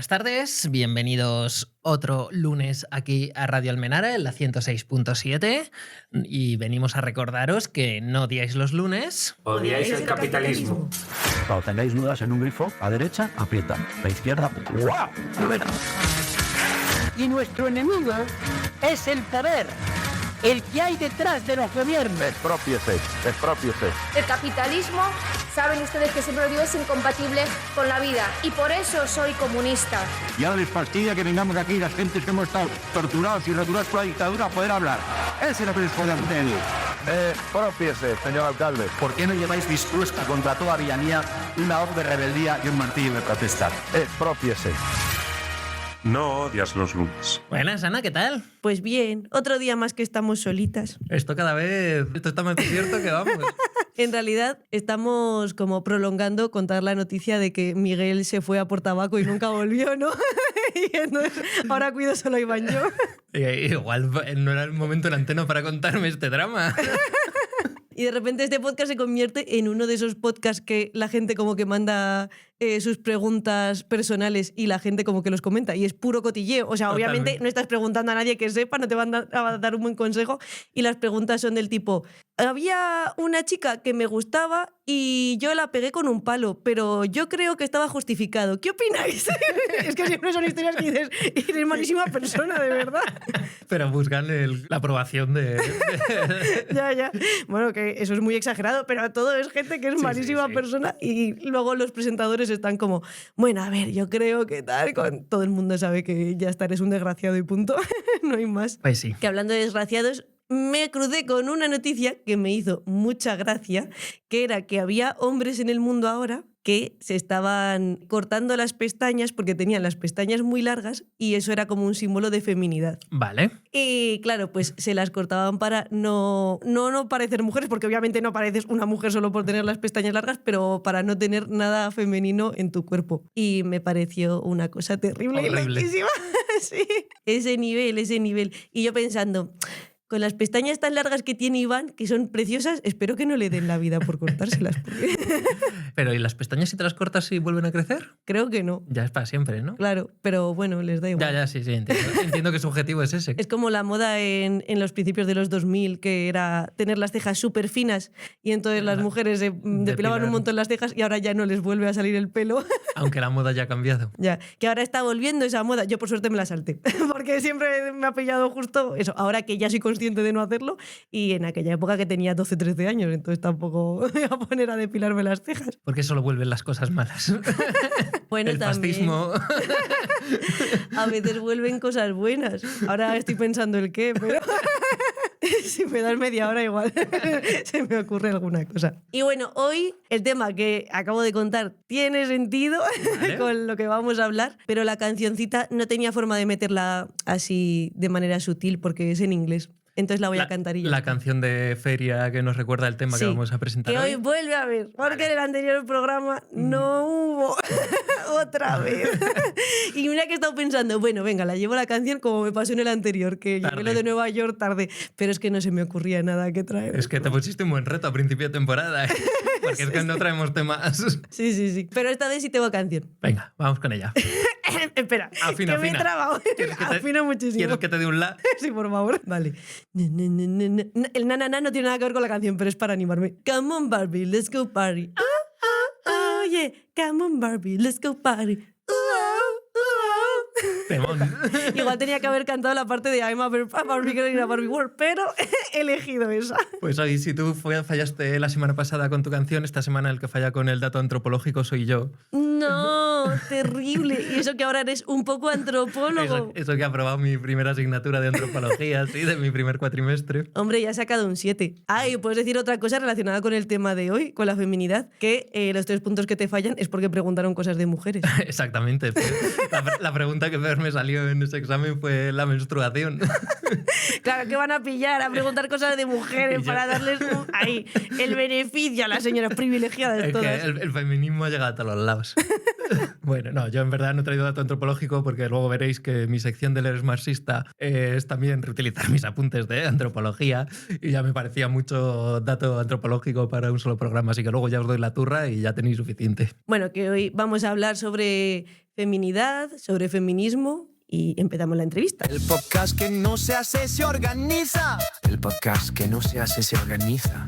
Buenas tardes, bienvenidos otro lunes aquí a Radio Almenara en la 106.7 y venimos a recordaros que no odiáis los lunes. Odiáis el capitalismo. Cuando tengáis dudas en un grifo, a derecha, aprieta. A izquierda, ¡guau! Y nuestro enemigo es el poder, el que hay detrás de los gobiernos. Expropiese. El capitalismo, saben ustedes que siempre lo digo, es incompatible con la vida y por eso soy comunista. Ya les fastidia que vengamos aquí las gentes que hemos estado torturados y returados por la dictadura a poder hablar. Eso es lo que les podemos decir. Expropiese, señor alcalde. ¿Por qué no lleváis dispuesta contra toda villanía una hoz de rebeldía y un martillo de protesta? Expropiese. No odias los lunes. Buenas, Ana, ¿qué tal? Pues bien, otro día más que estamos solitas. Esto está más cierto que vamos. En realidad estamos como prolongando contar la noticia de que Miguel se fue a por tabaco y nunca volvió, ¿no? Y entonces ahora cuido solo a Iván yo. Igual no era el momento en antena para contarme este drama. Y de repente este podcast se convierte en uno de esos podcasts que la gente como que manda sus preguntas personales y la gente como que los comenta y es puro cotilleo. O sea, Totalmente. obviamente no estás preguntando a nadie que sepa, no te van a dar un buen consejo y las preguntas son del tipo: había una chica que me gustaba y yo la pegué con un palo, pero yo creo que estaba justificado. ¿Qué opináis? Es que siempre son historias que dices, eres malísima persona, de verdad. Pero buscan la aprobación de... Ya. Bueno, que eso es muy exagerado, pero todo es gente que es malísima sí. persona y luego los presentadores están como, bueno, a ver, yo creo que tal, todo el mundo sabe que ya está, eres un desgraciado y punto, no hay más. Pues sí. Que hablando de desgraciados, me crucé con una noticia que me hizo mucha gracia, que era que había hombres en el mundo ahora que se estaban cortando las pestañas porque tenían las pestañas muy largas y eso era como un símbolo de feminidad. Vale. Y claro, pues se las cortaban para no parecer mujeres, porque obviamente no pareces una mujer solo por tener las pestañas largas, pero para no tener nada femenino en tu cuerpo. Y me pareció una cosa terrible. Horrible. Y loquísima. Sí, ese nivel. Y yo pensando, con las pestañas tan largas que tiene Iván, que son preciosas, espero que no le den la vida por cortárselas. Porque... Pero ¿y las pestañas si te las cortas y vuelven a crecer? Creo que no. Ya es para siempre, ¿no? Claro, pero bueno, les da igual. Ya, sí, entiendo que su objetivo es ese. Es como la moda en los principios de los 2000, que era tener las cejas súper finas y entonces las mujeres se depilaban un montón las cejas y ahora ya no les vuelve a salir el pelo. Aunque la moda ya ha cambiado. Ya, que ahora está volviendo esa moda. Yo por suerte me la salté, porque siempre me ha pillado justo eso, ahora que ya soy consciente de no hacerlo y en aquella época que tenía 12, 13 años, entonces tampoco me iba a poner a depilarme las cejas. Porque solo vuelven las cosas malas. Bueno, el también. fascismo. A veces vuelven cosas buenas. Ahora estoy pensando el qué, pero si me das media hora igual se me ocurre alguna cosa. Y bueno, hoy el tema que acabo de contar tiene sentido, ¿vale?, con lo que vamos a hablar, pero la cancioncita no tenía forma de meterla así de manera sutil porque es en inglés. Entonces la voy a cantar y ya. La canción de feria que nos recuerda el tema que vamos a presentar que hoy. hoy vuelve a ver, porque en el anterior programa no hubo otra vez. Y mira que he estado pensando, bueno, venga, la llevo la canción como me pasó en el anterior, que llevé lo de Nueva York tarde, pero es que no se me ocurría nada que traer. Es que te pusiste un buen reto a principio de temporada, ¿eh? Porque es que no traemos temas. Sí. Pero esta vez sí tengo canción. Venga, vamos con ella. Espera, Afina. me he trabado. Afina muchísimo. ¿Quieres que te dé un la? Sí, por favor. Vale. El na no tiene nada que ver con la canción, pero es para animarme. Come on, Barbie, let's go party. Oh, yeah. Come on, Barbie, let's go party. Temón. Igual tenía que haber cantado la parte de I'm a Barbie Girl in a Barbie World, pero he elegido esa. Pues hoy, si tú fallaste la semana pasada con tu canción, esta semana el que falla con el dato antropológico soy yo. No, terrible. Y eso que ahora eres un poco antropólogo. Eso que he aprobado mi primera asignatura de antropología, sí, de mi primer cuatrimestre. Hombre, ya he sacado un 7. Y puedes decir otra cosa relacionada con el tema de hoy, con la feminidad, que los 3 puntos que te fallan es porque preguntaron cosas de mujeres. Exactamente. La pregunta que peor me salió en ese examen fue la menstruación. Claro, que van a pillar, a preguntar cosas de mujeres para darles el beneficio a las señoras privilegiadas Es todas. que el feminismo ha llegado a todos los lados. Bueno, no, yo en verdad no he traído dato antropológico porque luego veréis que mi sección de Leer marxista es también reutilizar mis apuntes de antropología y ya me parecía mucho dato antropológico para un solo programa, así que luego ya os doy la turra y ya tenéis suficiente. Bueno, que hoy vamos a hablar sobre feminidad, sobre feminismo y empezamos la entrevista. El podcast que no se hace se organiza. El podcast que no se hace se organiza.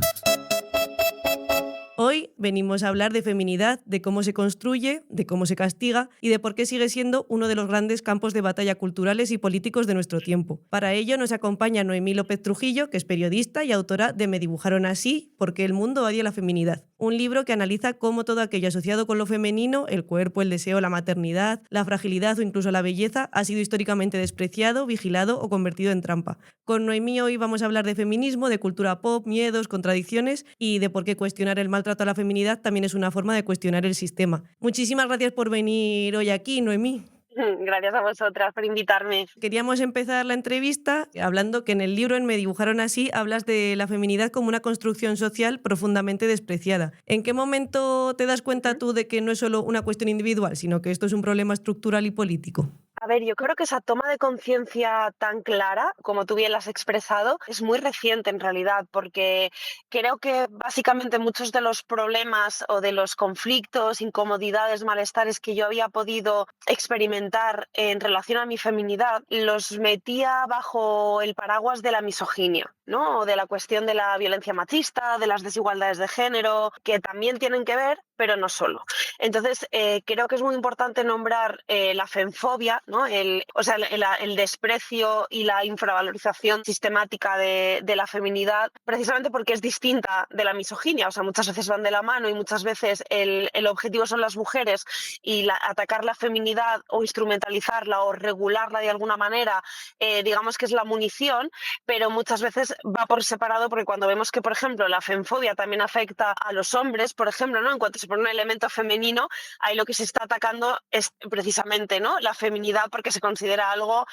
Hoy venimos a hablar de feminidad, de cómo se construye, de cómo se castiga y de por qué sigue siendo uno de los grandes campos de batalla culturales y políticos de nuestro tiempo. Para ello nos acompaña Noemí López Trujillo, que es periodista y autora de Me dibujaron así, ¿por qué el mundo odia la feminidad? Un libro que analiza cómo todo aquello asociado con lo femenino, el cuerpo, el deseo, la maternidad, la fragilidad o incluso la belleza, ha sido históricamente despreciado, vigilado o convertido en trampa. Con Noemí hoy vamos a hablar de feminismo, de cultura pop, miedos, contradicciones y de por qué cuestionar el maltrato a la feminidad también es una forma de cuestionar el sistema. Muchísimas gracias por venir hoy aquí, Noemí. Gracias a vosotras por invitarme. Queríamos empezar la entrevista hablando que en el libro, en Me dibujaron así, hablas de la feminidad como una construcción social profundamente despreciada. ¿En qué momento te das cuenta tú de que no es solo una cuestión individual, sino que esto es un problema estructural y político? A ver, yo creo que esa toma de conciencia tan clara, como tú bien la has expresado, es muy reciente en realidad, porque creo que básicamente muchos de los problemas o de los conflictos, incomodidades, malestares que yo había podido experimentar en relación a mi feminidad, los metía bajo el paraguas de la misoginia, ¿no? O de la cuestión de la violencia machista, de las desigualdades de género, que también tienen que ver, pero no solo. Entonces, creo que es muy importante nombrar la femfobia, ¿no? El desprecio y la infravalorización sistemática de la feminidad, precisamente porque es distinta de la misoginia. O sea, muchas veces van de la mano y muchas veces el objetivo son las mujeres y atacar la feminidad o instrumentalizarla o regularla de alguna manera, digamos que es la munición, pero muchas veces va por separado, porque cuando vemos que, por ejemplo, la femfobia también afecta a los hombres, por ejemplo, ¿no? En cuanto se pone un elemento femenino, ahí lo que se está atacando es precisamente, ¿no? La feminidad, porque se considera algo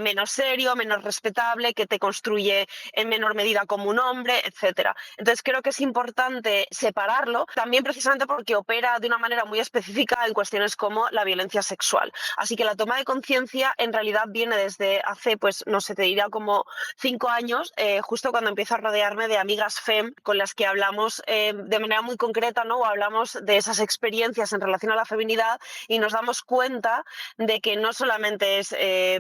menos serio, menos respetable, que te construye en menor medida como un hombre, etcétera. Entonces creo que es importante separarlo, también precisamente porque opera de una manera muy específica en cuestiones como la violencia sexual. Así que la toma de conciencia en realidad viene desde hace, pues no sé, te diría como 5 años, justo cuando empiezo a rodearme de amigas fem con las que hablamos de manera muy concreta, ¿no? O hablamos de esas experiencias en relación a la feminidad y nos damos cuenta de que no solamente es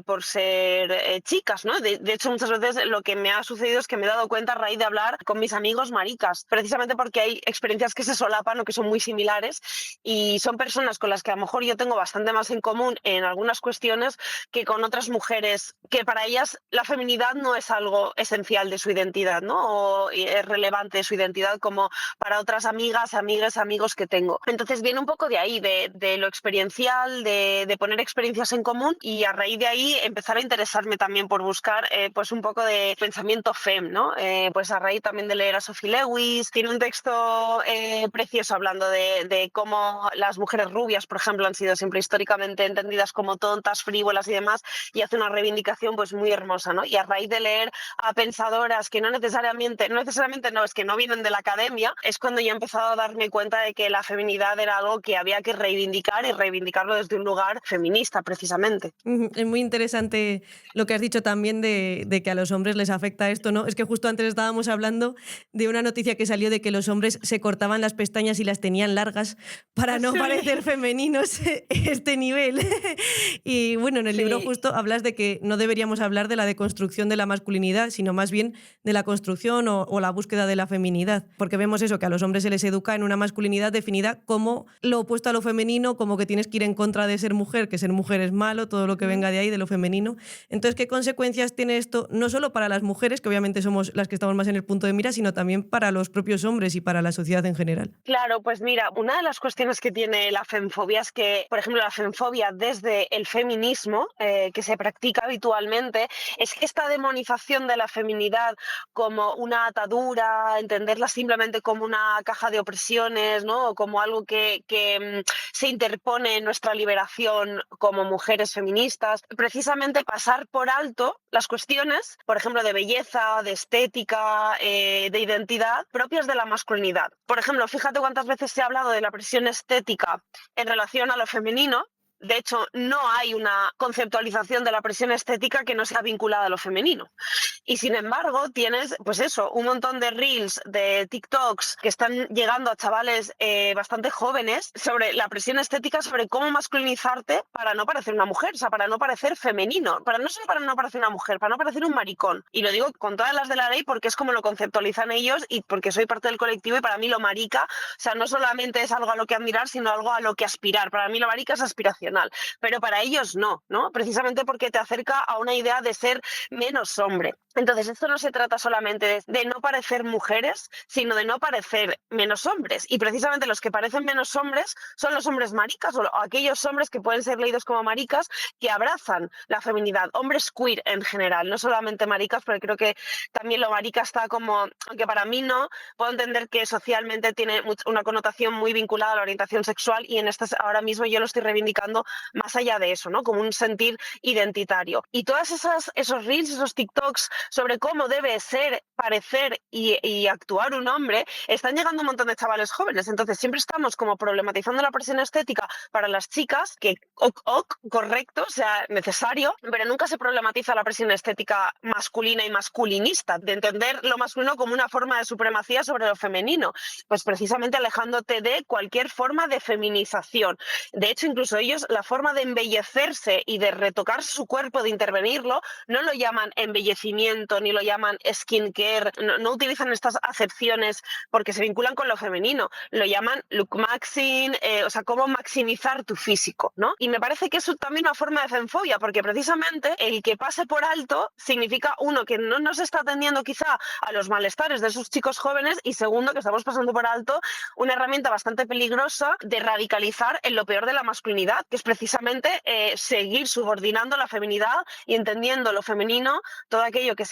por ser chicas, ¿no? De hecho, muchas veces lo que me ha sucedido es que me he dado cuenta a raíz de hablar con mis amigos maricas, precisamente porque hay experiencias que se solapan o que son muy similares y son personas con las que a lo mejor yo tengo bastante más en común en algunas cuestiones que con otras mujeres, que para ellas la feminidad no es algo esencial de su identidad, ¿no? O es relevante de su identidad como para otras amigas, amigues, amigos que tengo. Entonces viene un poco de ahí, de lo experiencial, de poner experiencias en común y a raíz de ahí empezar a interesarme también por buscar pues un poco de pensamiento fem, ¿no? Pues a raíz también de leer a Sophie Lewis, tiene un texto precioso hablando de cómo las mujeres rubias, por ejemplo, han sido siempre históricamente entendidas como tontas, frívolas y demás, y hace una reivindicación pues muy hermosa, ¿no? Y a raíz de leer a pensadoras que no necesariamente no, es que no vienen de la academia, es cuando yo he empezado a darme cuenta de que la feminidad era algo que había que reivindicar y reivindicarlo desde un lugar feminista, precisamente. Es muy interesante lo que has dicho también de que a los hombres les afecta esto, ¿no? Es que justo antes estábamos hablando de una noticia que salió de que los hombres se cortaban las pestañas y las tenían largas para no parecer femeninos este nivel. Y bueno, en el libro justo hablas de que no deberíamos hablar de la deconstrucción de la masculinidad, sino más bien de la construcción o la búsqueda de la feminidad, porque vemos eso, que a los hombres se les educa en una masculinidad definida como lo opuesto a lo femenino, como que tienes que ir en contra de ser mujer, que ser mujer es malo, todo lo que venga de ahí, de lo femenino. Entonces, ¿qué consecuencias tiene esto? No solo para las mujeres, que obviamente somos las que estamos más en el punto de mira, sino también para los propios hombres y para la sociedad en general. Claro, pues mira, una de las cuestiones que tiene la femfobia es que, por ejemplo, la femfobia desde el feminismo, que se practica habitualmente, es que esta demonización de la feminidad como una atadura, entenderla simplemente como una caja de opresiones, ¿no? O como algo que se interpone en nuestra liberación como mujeres feministas, precisamente pasar por alto las cuestiones, por ejemplo, de belleza, de estética, de identidad propias de la masculinidad. Por ejemplo, fíjate cuántas veces se ha hablado de la presión estética en relación a lo femenino. De hecho, no hay una conceptualización de la presión estética que no sea vinculada a lo femenino. Y sin embargo, tienes, pues eso, un montón de reels, de TikToks que están llegando a chavales bastante jóvenes sobre la presión estética, sobre cómo masculinizarte para no parecer una mujer, o sea, para no parecer femenino, no solo para no parecer una mujer, para no parecer un maricón. Y lo digo con todas las de la ley porque es como lo conceptualizan ellos y porque soy parte del colectivo y para mí lo marica, o sea, no solamente es algo a lo que admirar, sino algo a lo que aspirar. Para mí lo marica es aspiracional. Pero para ellos no, precisamente porque te acerca a una idea de ser menos hombre. Entonces, esto no se trata solamente de no parecer mujeres, sino de no parecer menos hombres. Y precisamente los que parecen menos hombres son los hombres maricas o aquellos hombres que pueden ser leídos como maricas que abrazan la feminidad. Hombres queer en general, no solamente maricas, porque creo que también lo marica está como, aunque para mí no, puedo entender que socialmente tiene una connotación muy vinculada a la orientación sexual y en ahora mismo yo lo estoy reivindicando más allá de eso, ¿no? Como un sentir identitario. Y todas esos reels, esos TikToks sobre cómo debe ser, parecer y actuar un hombre, están llegando un montón de chavales jóvenes. Entonces siempre estamos como problematizando la presión estética para las chicas, que correcto, o sea, necesario, pero nunca se problematiza la presión estética masculina y masculinista, de entender lo masculino como una forma de supremacía sobre lo femenino, pues precisamente alejándote de cualquier forma de feminización. De hecho, incluso ellos, la forma de embellecerse y de retocar su cuerpo, de intervenirlo, no lo llaman embellecimiento ni lo llaman skincare, no utilizan estas acepciones porque se vinculan con lo femenino, lo llaman look maxing, o sea, cómo maximizar tu físico, ¿no? Y me parece que es también una forma de femfobia, porque precisamente el que pase por alto significa, uno, que no nos está atendiendo quizá a los malestares de esos chicos jóvenes y segundo, que estamos pasando por alto una herramienta bastante peligrosa de radicalizar en lo peor de la masculinidad, que es precisamente seguir subordinando la feminidad y entendiendo lo femenino, todo aquello que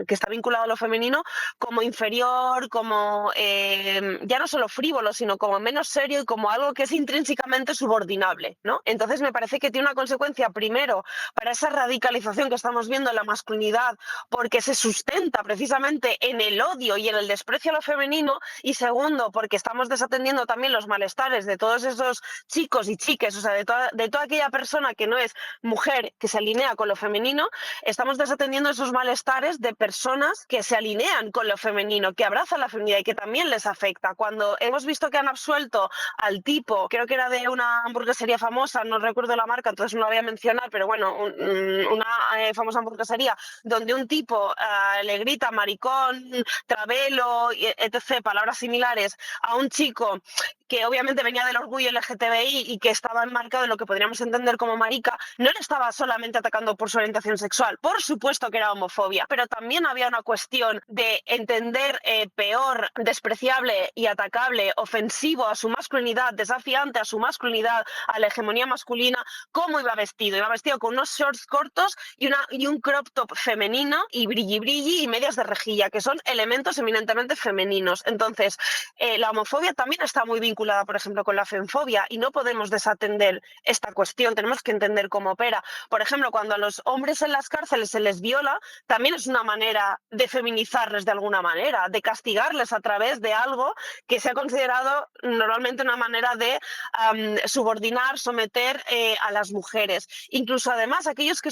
está vinculado a lo femenino, como inferior, como ya no solo frívolo, sino como menos serio y como algo que es intrínsecamente subordinable, ¿no? Entonces me parece que tiene una consecuencia, primero, para esa radicalización que estamos viendo en la masculinidad, porque se sustenta precisamente en el odio y en el desprecio a lo femenino, y segundo, porque estamos desatendiendo también los malestares de todos esos chicos y chiques, o sea, de toda aquella persona que no es mujer, que se alinea con lo femenino, estamos desatendiendo esos malestares de personas que se alinean con lo femenino, que abrazan la feminidad y que también les afecta. Cuando hemos visto que han absuelto al tipo, creo que era de una hamburguesería famosa, no recuerdo la marca, entonces no la voy a mencionar, pero bueno, una famosa hamburguesería donde un tipo le grita maricón, travelo, etc., palabras similares a un chico que obviamente venía del orgullo LGTBI y que estaba enmarcado en lo que podríamos entender como marica, no le estaba solamente atacando por su orientación sexual, por supuesto que era homofobia, pero también había una cuestión de entender peor, despreciable y atacable, ofensivo a su masculinidad, desafiante a su masculinidad, a la hegemonía masculina, cómo iba vestido con unos shorts cortos y un crop top femenino y brilli y medias de rejilla, que son elementos eminentemente femeninos. Entonces, la homofobia también está muy vinculada, por ejemplo, con la femfobia y no podemos desatender esta cuestión, tenemos que entender cómo opera. Por ejemplo, cuando a los hombres en las cárceles se les viola, también es una manera de feminizarles de alguna manera, de castigarles a través de algo que se ha considerado normalmente una manera de subordinar, someter a las mujeres. Incluso además aquellos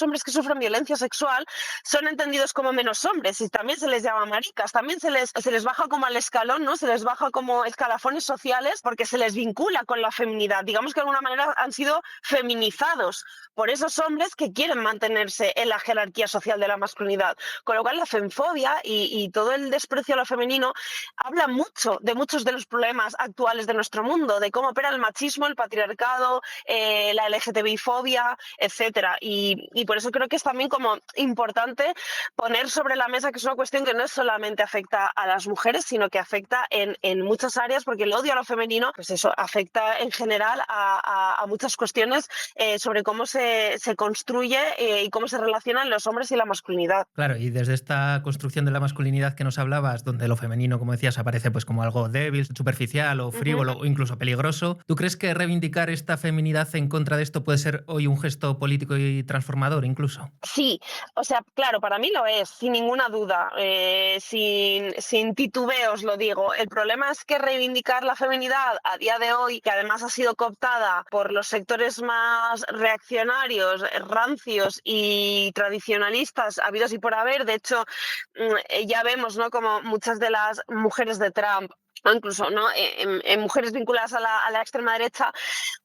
hombres que sufren violencia sexual son entendidos como menos hombres y también se les llama maricas, también se les baja como al escalón, ¿no? Se les baja como escalafones sociales porque se les vincula con la feminidad. Digamos que de alguna manera han sido feminizados por esos hombres que quieren mantenerse en la jerarquía social de la masculinidad. Con lo cual la femfobia y todo el desprecio a lo femenino habla mucho de muchos de los problemas actuales de nuestro mundo, de cómo opera el machismo, el patriarcado, la LGTBI-fobia, etcétera. Y por eso creo que es también como importante poner sobre la mesa que es una cuestión que no solamente afecta a las mujeres, sino que afecta en muchas áreas, porque el odio a lo femenino, pues eso, afecta en general a muchas cuestiones sobre cómo se construye y cómo se relaciona relacionan los hombres y la masculinidad. Claro, y desde esta construcción de la masculinidad que nos hablabas, donde lo femenino, como decías, aparece pues como algo débil, superficial o frívolo o incluso peligroso, ¿tú crees que reivindicar esta feminidad en contra de esto puede ser hoy un gesto político y transformador incluso? Sí, o sea, claro, para mí lo es, sin ninguna duda, sin titubeos lo digo. El problema es que reivindicar la feminidad a día de hoy, que además ha sido cooptada por los sectores más reaccionarios, rancios y tradicionalistas habidos y por haber, de hecho, ya vemos, ¿no?, como muchas de las mujeres de Trump, o incluso, ¿no?, en mujeres vinculadas a la extrema derecha,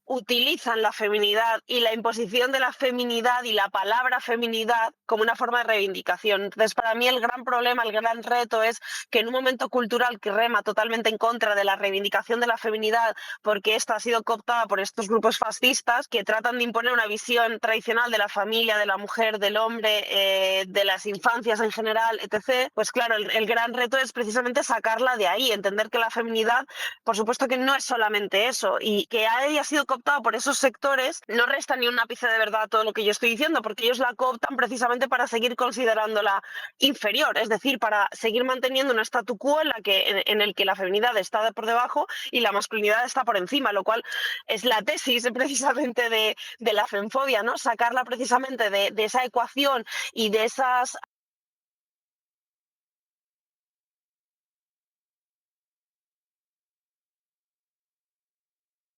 utilizan la feminidad y la imposición de la feminidad y la palabra feminidad como una forma de reivindicación. Entonces, para mí el gran problema, el gran reto es que en un momento cultural que rema totalmente en contra de la reivindicación de la feminidad, porque esta ha sido cooptada por estos grupos fascistas que tratan de imponer una visión tradicional de la familia, de la mujer, del hombre, de las infancias en general, etc., pues claro, el gran reto es precisamente sacarla de ahí, entender que la feminidad, por supuesto que no es solamente eso, y que haya sido cooptada por esos sectores no resta ni un ápice de verdad a todo lo que yo estoy diciendo, porque ellos la cooptan precisamente para seguir considerándola inferior, es decir, para seguir manteniendo un statu quo en el que la feminidad está por debajo y la masculinidad está por encima, lo cual es la tesis precisamente de la femfobia, ¿no? Sacarla precisamente de esa ecuación y de esas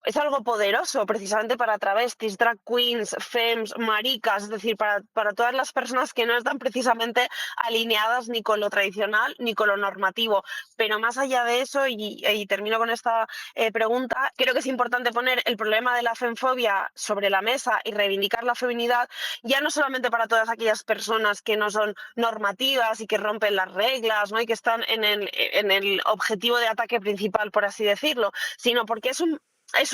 es algo poderoso precisamente para travestis, drag queens, femmes, maricas, es decir, para todas las personas que no están precisamente alineadas ni con lo tradicional ni con lo normativo. Pero más allá de eso, y termino con esta pregunta, creo que es importante poner el problema de la femfobia sobre la mesa y reivindicar la feminidad, ya no solamente para todas aquellas personas que no son normativas y que rompen las reglas, ¿no?, y que están en el objetivo de ataque principal, por así decirlo, sino porque es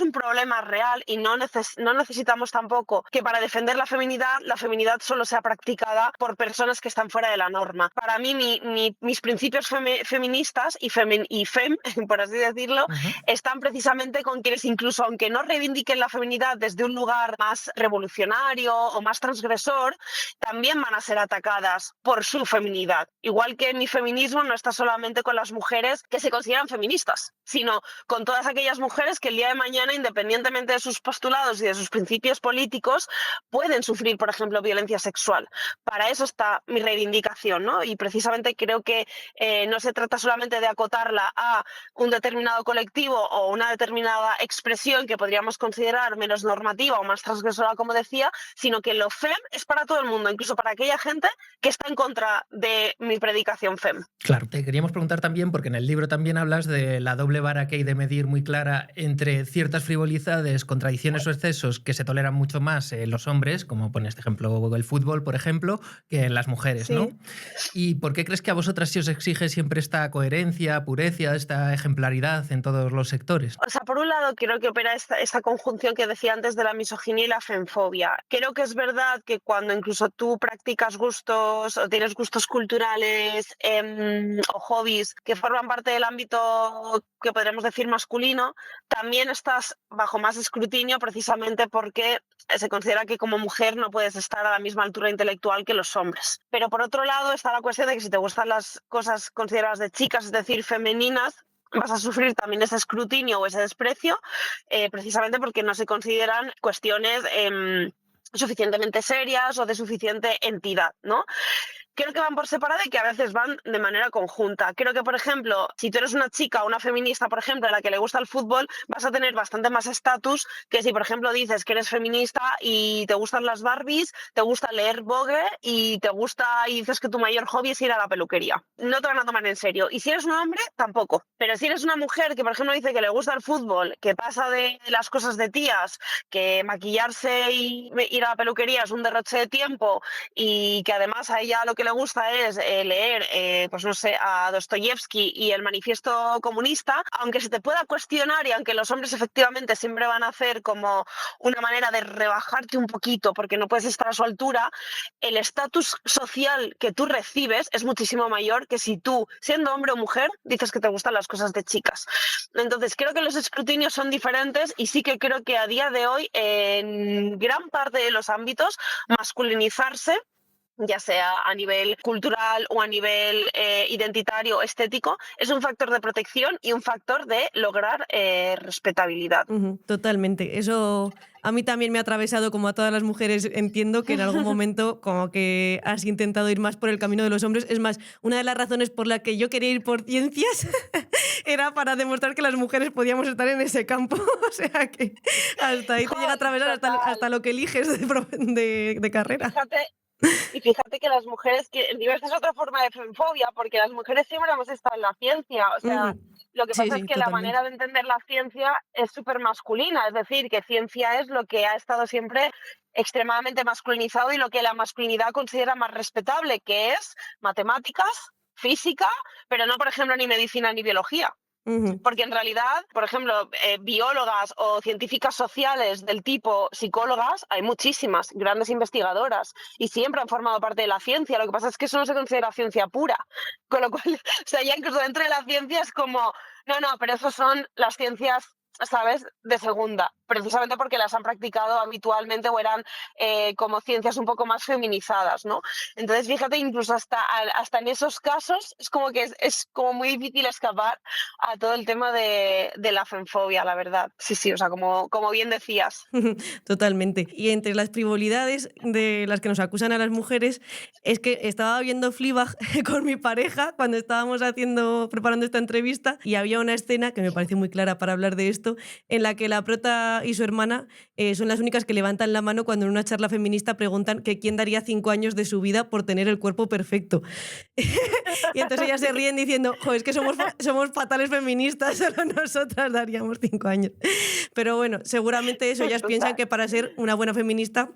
un problema real y no necesitamos tampoco que para defender la feminidad solo sea practicada por personas que están fuera de la norma. Para mí, mis principios feministas y fem, por así decirlo, están precisamente con quienes incluso aunque no reivindiquen la feminidad desde un lugar más revolucionario o más transgresor, también van a ser atacadas por su feminidad. Igual que mi feminismo no está solamente con las mujeres que se consideran feministas, sino con todas aquellas mujeres que el día de mañana, independientemente de sus postulados y de sus principios políticos, pueden sufrir, por ejemplo, violencia sexual. Para eso está mi reivindicación, ¿no? Y precisamente creo que no se trata solamente de acotarla a un determinado colectivo o una determinada expresión que podríamos considerar menos normativa o más transgresora, como decía, sino que lo fem es para todo el mundo, incluso para aquella gente que está en contra de mi predicación fem. Claro, te queríamos preguntar también, porque en el libro también hablas de la doble vara que hay de medir muy clara entre ciertas frivolidades, contradicciones o excesos que se toleran mucho más en los hombres, como pones de ejemplo el fútbol, por ejemplo, que en las mujeres, ¿no? ¿Y por qué crees que a vosotras se os exige siempre esta coherencia, pureza, esta ejemplaridad en todos los sectores? O sea, por un lado, creo que opera esta conjunción que decía antes de la misoginia y la femfobia. Creo que es verdad que cuando incluso tú practicas gustos o tienes gustos culturales o hobbies que forman parte del ámbito que podríamos decir masculino, también estás bajo más escrutinio precisamente porque se considera que como mujer no puedes estar a la misma altura intelectual que los hombres. Pero por otro lado está la cuestión de que si te gustan las cosas consideradas de chicas, es decir, femeninas, vas a sufrir también ese escrutinio o ese desprecio precisamente porque no se consideran cuestiones suficientemente serias o de suficiente entidad, ¿no? Creo que van por separado y que a veces van de manera conjunta. Creo que, por ejemplo, si tú eres una chica o una feminista, por ejemplo, a la que le gusta el fútbol, vas a tener bastante más estatus que si, por ejemplo, dices que eres feminista y te gustan las Barbies, te gusta leer Vogue y dices que tu mayor hobby es ir a la peluquería. No te van a tomar en serio. Y si eres un hombre, tampoco. Pero si eres una mujer que, por ejemplo, dice que le gusta el fútbol, que pasa de las cosas de tías, que maquillarse y ir a la peluquería es un derroche de tiempo y que además a ella lo que le gusta es leer, pues no sé, a Dostoyevsky y el Manifiesto Comunista, aunque se te pueda cuestionar y aunque los hombres efectivamente siempre van a hacer como una manera de rebajarte un poquito porque no puedes estar a su altura, el estatus social que tú recibes es muchísimo mayor que si tú, siendo hombre o mujer, dices que te gustan las cosas de chicas. Entonces creo que los escrutinios son diferentes y sí que creo que a día de hoy en gran parte de los ámbitos masculinizarse ya sea a nivel cultural o a nivel identitario, estético, es un factor de protección y un factor de lograr respetabilidad. Totalmente. Eso a mí también me ha atravesado, como a todas las mujeres. Entiendo que en algún momento como que has intentado ir más por el camino de los hombres. Es más, una de las razones por la que yo quería ir por ciencias era para demostrar que las mujeres podíamos estar en ese campo. O sea que hasta ahí te llega a atravesar hasta lo que eliges de carrera. Fíjate que las mujeres, que esta es otra forma de femfobia, porque las mujeres siempre hemos estado en la ciencia, o sea, lo que pasa es que la manera de entender la ciencia es súper masculina, es decir, que ciencia es lo que ha estado siempre extremadamente masculinizado y lo que la masculinidad considera más respetable, que es matemáticas, física, pero no, por ejemplo, ni medicina ni biología. Porque en realidad, por ejemplo, biólogas o científicas sociales del tipo psicólogas, hay muchísimas grandes investigadoras y siempre han formado parte de la ciencia. Lo que pasa es que eso no se considera ciencia pura. Con lo cual, o sea, ya incluso dentro de la ciencia es como, no, pero eso son las ciencias, ¿sabes?, de segunda, precisamente porque las han practicado habitualmente o eran como ciencias un poco más feminizadas, ¿no? Entonces, fíjate, incluso hasta en esos casos es como que es como muy difícil escapar a todo el tema de la femfobia, la verdad. Sí, o sea, como bien decías. Totalmente. Y entre las frivolidades de las que nos acusan a las mujeres, es que estaba viendo Fleabag con mi pareja cuando estábamos preparando esta entrevista, y había una escena que me parece muy clara para hablar de esto, en la que la prota y su hermana son las únicas que levantan la mano cuando en una charla feminista preguntan que quién daría 5 años de su vida por tener el cuerpo perfecto. Y entonces ellas se ríen diciendo, es que somos fatales feministas, solo nosotras daríamos 5 años. Pero bueno, seguramente eso, ellas piensan que para ser una buena feminista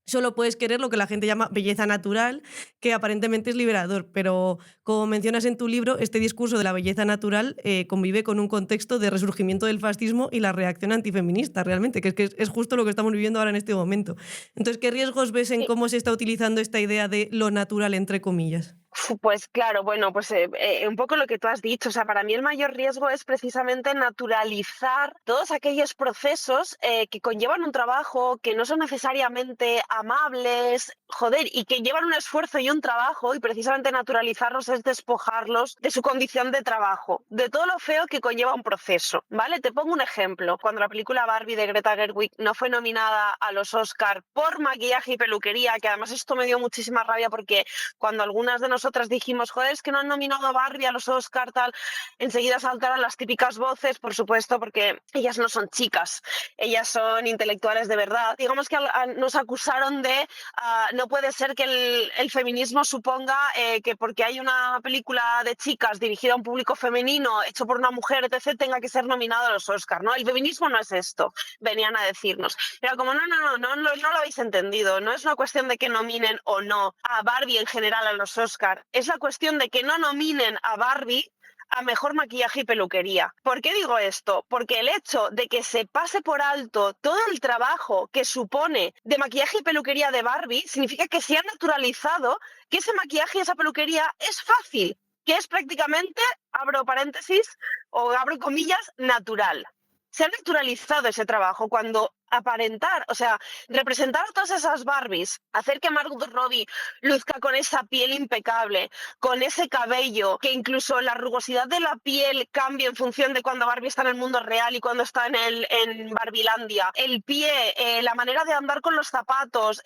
solo puedes querer lo que la gente llama belleza natural, que aparentemente es liberador, pero como mencionas en tu libro, este discurso de la belleza natural convive con un contexto de resurgimiento del fascismo y la reacción antifeminista, realmente, que es justo lo que estamos viviendo ahora en este momento. Entonces, ¿qué riesgos ves en cómo se está utilizando esta idea de lo natural, entre comillas? Pues claro, bueno, pues un poco lo que tú has dicho, o sea, para mí el mayor riesgo es precisamente naturalizar todos aquellos procesos que conllevan un trabajo, que no son necesariamente amables, y que llevan un esfuerzo y un trabajo, y precisamente naturalizarlos es despojarlos de su condición de trabajo, de todo lo feo que conlleva un proceso, ¿vale? Te pongo un ejemplo. Cuando la película Barbie de Greta Gerwig no fue nominada a los Oscar por maquillaje y peluquería, que además esto me dio muchísima rabia porque cuando algunas de nosotras dijimos, es que no han nominado a Barbie a los Oscar, tal, enseguida saltaron las típicas voces, por supuesto, porque ellas no son chicas, ellas son intelectuales de verdad. Digamos que nos acusaron de no puede ser que el feminismo suponga que porque hay una película de chicas dirigida a un público femenino, hecho por una mujer, etc., tenga que ser nominado a los Oscar, ¿no? El feminismo no es esto, venían a decirnos. Era como, no lo habéis entendido, no es una cuestión de que nominen o no a Barbie en general a los Oscar, es la cuestión de que no nominen a Barbie a mejor maquillaje y peluquería. ¿Por qué digo esto? Porque el hecho de que se pase por alto todo el trabajo que supone de maquillaje y peluquería de Barbie significa que se ha naturalizado que ese maquillaje y esa peluquería es fácil, que es prácticamente, abro paréntesis o abro comillas, natural. Se ha naturalizado ese trabajo cuando aparentar, o sea, representar a todas esas Barbies, hacer que Margot Robbie luzca con esa piel impecable, con ese cabello, que incluso la rugosidad de la piel cambia en función de cuando Barbie está en el mundo real y cuando está en Barbilandia, el pie, la manera de andar con los zapatos,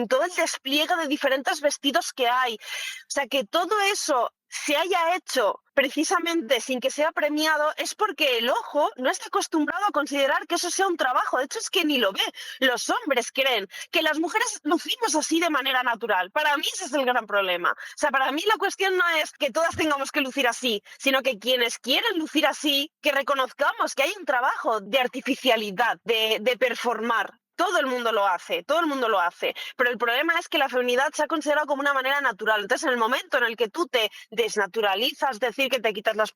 todo el despliegue de diferentes vestidos que hay, o sea, que todo eso se haya hecho precisamente sin que sea premiado es porque el ojo no está acostumbrado a considerar que eso sea un trabajo. De hecho, es que ni lo ve. Los hombres creen que las mujeres lucimos así de manera natural. Para mí ese es el gran problema. O sea, para mí la cuestión no es que todas tengamos que lucir así, sino que quienes quieren lucir así, que reconozcamos que hay un trabajo de artificialidad, de performar. Todo el mundo lo hace, pero el problema es que la feminidad se ha considerado como una manera natural. Entonces, en el momento en el que tú te desnaturalizas, es decir, que te quitas las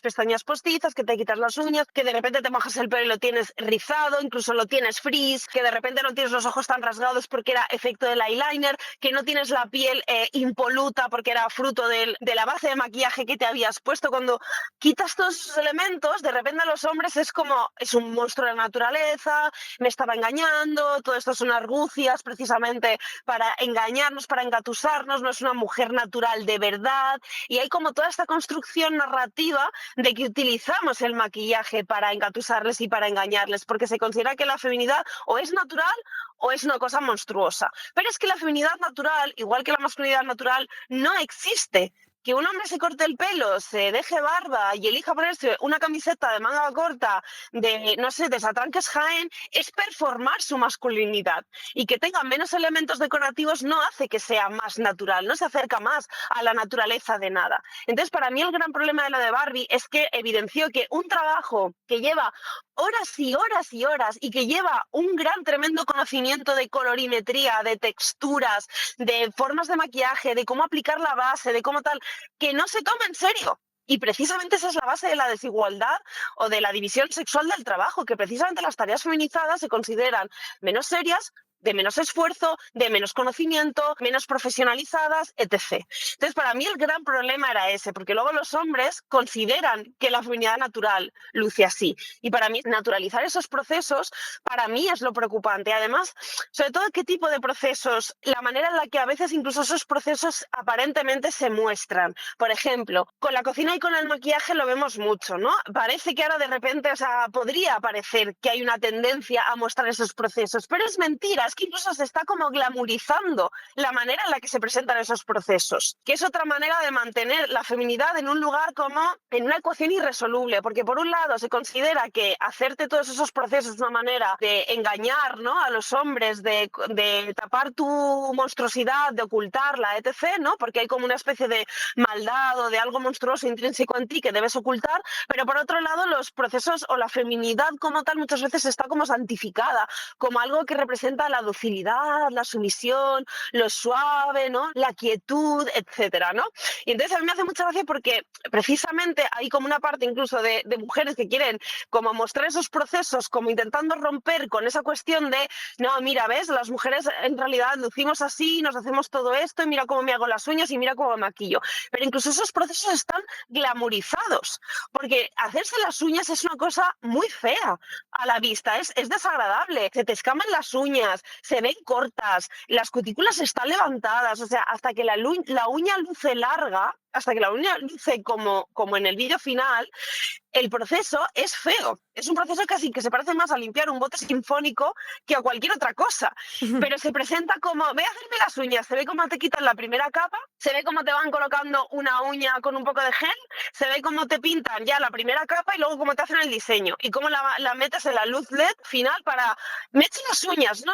pestañas postizas, que te quitas las uñas, que de repente te mojas el pelo y lo tienes rizado, incluso lo tienes frizz, que de repente no tienes los ojos tan rasgados porque era efecto del eyeliner, que no tienes la piel impoluta porque era fruto de la base de maquillaje que te habías puesto. Cuando quitas todos esos elementos, de repente a los hombres es como, es un monstruo de la naturaleza, me estaba engañando, engañando, todo esto son argucias precisamente para engañarnos, para engatusarnos, no es una mujer natural de verdad, y hay como toda esta construcción narrativa de que utilizamos el maquillaje para engatusarles y para engañarles, porque se considera que la feminidad o es natural o es una cosa monstruosa. Pero es que la feminidad natural, igual que la masculinidad natural, no existe. Que un hombre se corte el pelo, se deje barba y elija ponerse una camiseta de manga corta de, no sé, de Satranques Jaén, es performar su masculinidad. Y que tenga menos elementos decorativos no hace que sea más natural, no se acerca más a la naturaleza de nada. Entonces, para mí el gran problema de la de Barbie es que evidenció que un trabajo que lleva horas y horas y horas y que lleva un gran, tremendo conocimiento de colorimetría, de texturas, de formas de maquillaje, de cómo aplicar la base, de cómo tal, que no se toma en serio. Y precisamente esa es la base de la desigualdad o de la división sexual del trabajo, que precisamente las tareas feminizadas se consideran menos serias, de menos esfuerzo, de menos conocimiento, menos profesionalizadas, etc. Entonces, para mí el gran problema era ese, porque luego los hombres consideran que la feminidad natural luce así. Y para mí, naturalizar esos procesos, para mí es lo preocupante. Además, sobre todo, qué tipo de procesos, la manera en la que a veces incluso esos procesos aparentemente se muestran. Por ejemplo, con la cocina y con el maquillaje lo vemos mucho, ¿no? Parece que ahora de repente, podría parecer que hay una tendencia a mostrar esos procesos, pero es mentira. Es que incluso se está como glamorizando la manera en la que se presentan esos procesos, que es otra manera de mantener la feminidad en un lugar como en una ecuación irresoluble, porque por un lado se considera que hacerte todos esos procesos es una manera de engañar, ¿no?, a los hombres, de tapar tu monstruosidad, de ocultarla, etc., ¿no?, porque hay como una especie de maldad o de algo monstruoso intrínseco en ti que debes ocultar, pero por otro lado los procesos o la feminidad como tal muchas veces está como santificada, como algo que representa la docilidad, la sumisión, lo suave, ¿no?, la quietud, etcétera, ¿no? Y entonces a mí me hace mucha gracia porque precisamente hay como una parte incluso de mujeres que quieren como mostrar esos procesos como intentando romper con esa cuestión de no, mira, ves, las mujeres en realidad lucimos así, nos hacemos todo esto y mira cómo me hago las uñas y mira cómo me maquillo. Pero incluso esos procesos están glamorizados porque hacerse las uñas es una cosa muy fea a la vista, es desagradable, se te escaman las uñas, se ven cortas, las cutículas están levantadas, o sea, hasta que la uña luce larga, hasta que la uña luce como en el vídeo final, el proceso es feo. Es un proceso casi que se parece más a limpiar un bote sinfónico que a cualquier otra cosa. Pero se presenta como, ve a hacerme las uñas, se ve cómo te quitan la primera capa, se ve cómo te van colocando una uña con un poco de gel, se ve cómo te pintan ya la primera capa y luego cómo te hacen el diseño y cómo la metes en la luz LED final para, me echo las uñas.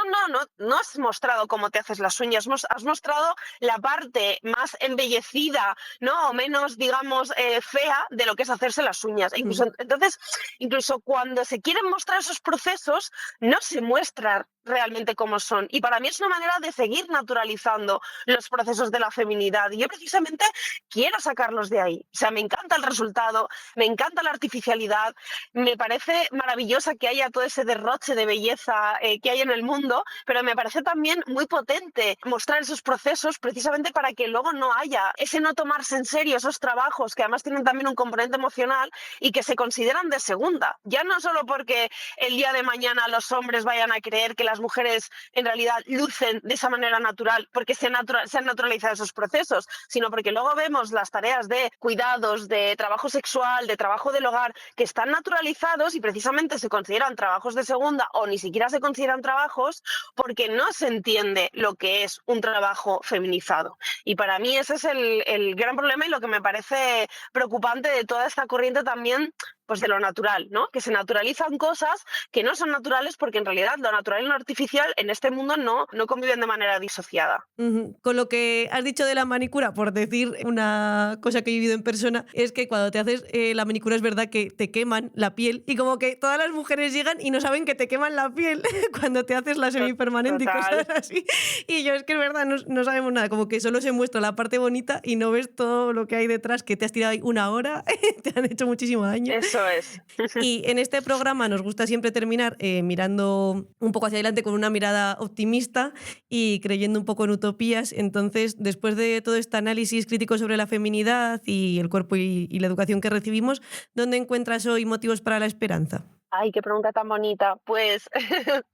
No has mostrado cómo te haces las uñas, has mostrado la parte más embellecida, ¿no?, o menos, digamos, fea de lo que es hacerse las uñas. Entonces, incluso cuando se quieren mostrar esos procesos, no se muestra realmente cómo son. Y para mí es una manera de seguir naturalizando los procesos de la feminidad. Y yo precisamente quiero sacarlos de ahí. O sea, me encanta el resultado, me encanta la artificialidad, me parece maravillosa que haya todo ese derroche de belleza que hay en el mundo, pero me parece también muy potente mostrar esos procesos precisamente para que luego no haya ese no tomarse en serio esos trabajos que además tienen también un componente emocional y que se consideran de segunda. Ya no solo porque el día de mañana los hombres vayan a creer que las mujeres en realidad lucen de esa manera natural porque se han naturalizado esos procesos, sino porque luego vemos las tareas de cuidados, de trabajo sexual, de trabajo del hogar, que están naturalizados y precisamente se consideran trabajos de segunda o ni siquiera se consideran trabajos porque no se entiende lo que es un trabajo feminizado. Y para mí ese es el gran problema y lo que me parece preocupante de toda esta corriente también, pues de lo natural, ¿no? Que se naturalizan cosas que no son naturales porque en realidad lo natural y lo artificial en este mundo no conviven de manera disociada. Con lo que has dicho de la manicura, por decir una cosa que he vivido en persona, es que cuando te haces la manicura es verdad que te queman la piel y como que todas las mujeres llegan y no saben que te queman la piel cuando te haces la semipermanente y cosas así. Y yo es que es verdad, no sabemos nada, como que solo se muestra la parte bonita y no ves todo lo que hay detrás, que te has tirado ahí una hora, te han hecho muchísimo daño. Eso es. Y en este programa nos gusta siempre terminar mirando un poco hacia adelante con una mirada optimista y creyendo un poco en utopías. Entonces, después de todo este análisis crítico sobre la feminidad y el cuerpo y la educación que recibimos, ¿dónde encuentras hoy motivos para la esperanza? Ay, qué pregunta tan bonita. Pues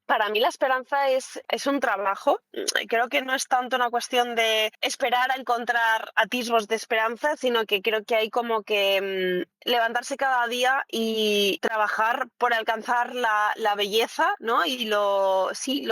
para mí la esperanza es un trabajo. Creo que no es tanto una cuestión de esperar a encontrar atisbos de esperanza, sino que creo que hay como que levantarse cada día y trabajar por alcanzar la belleza, ¿no? Y lo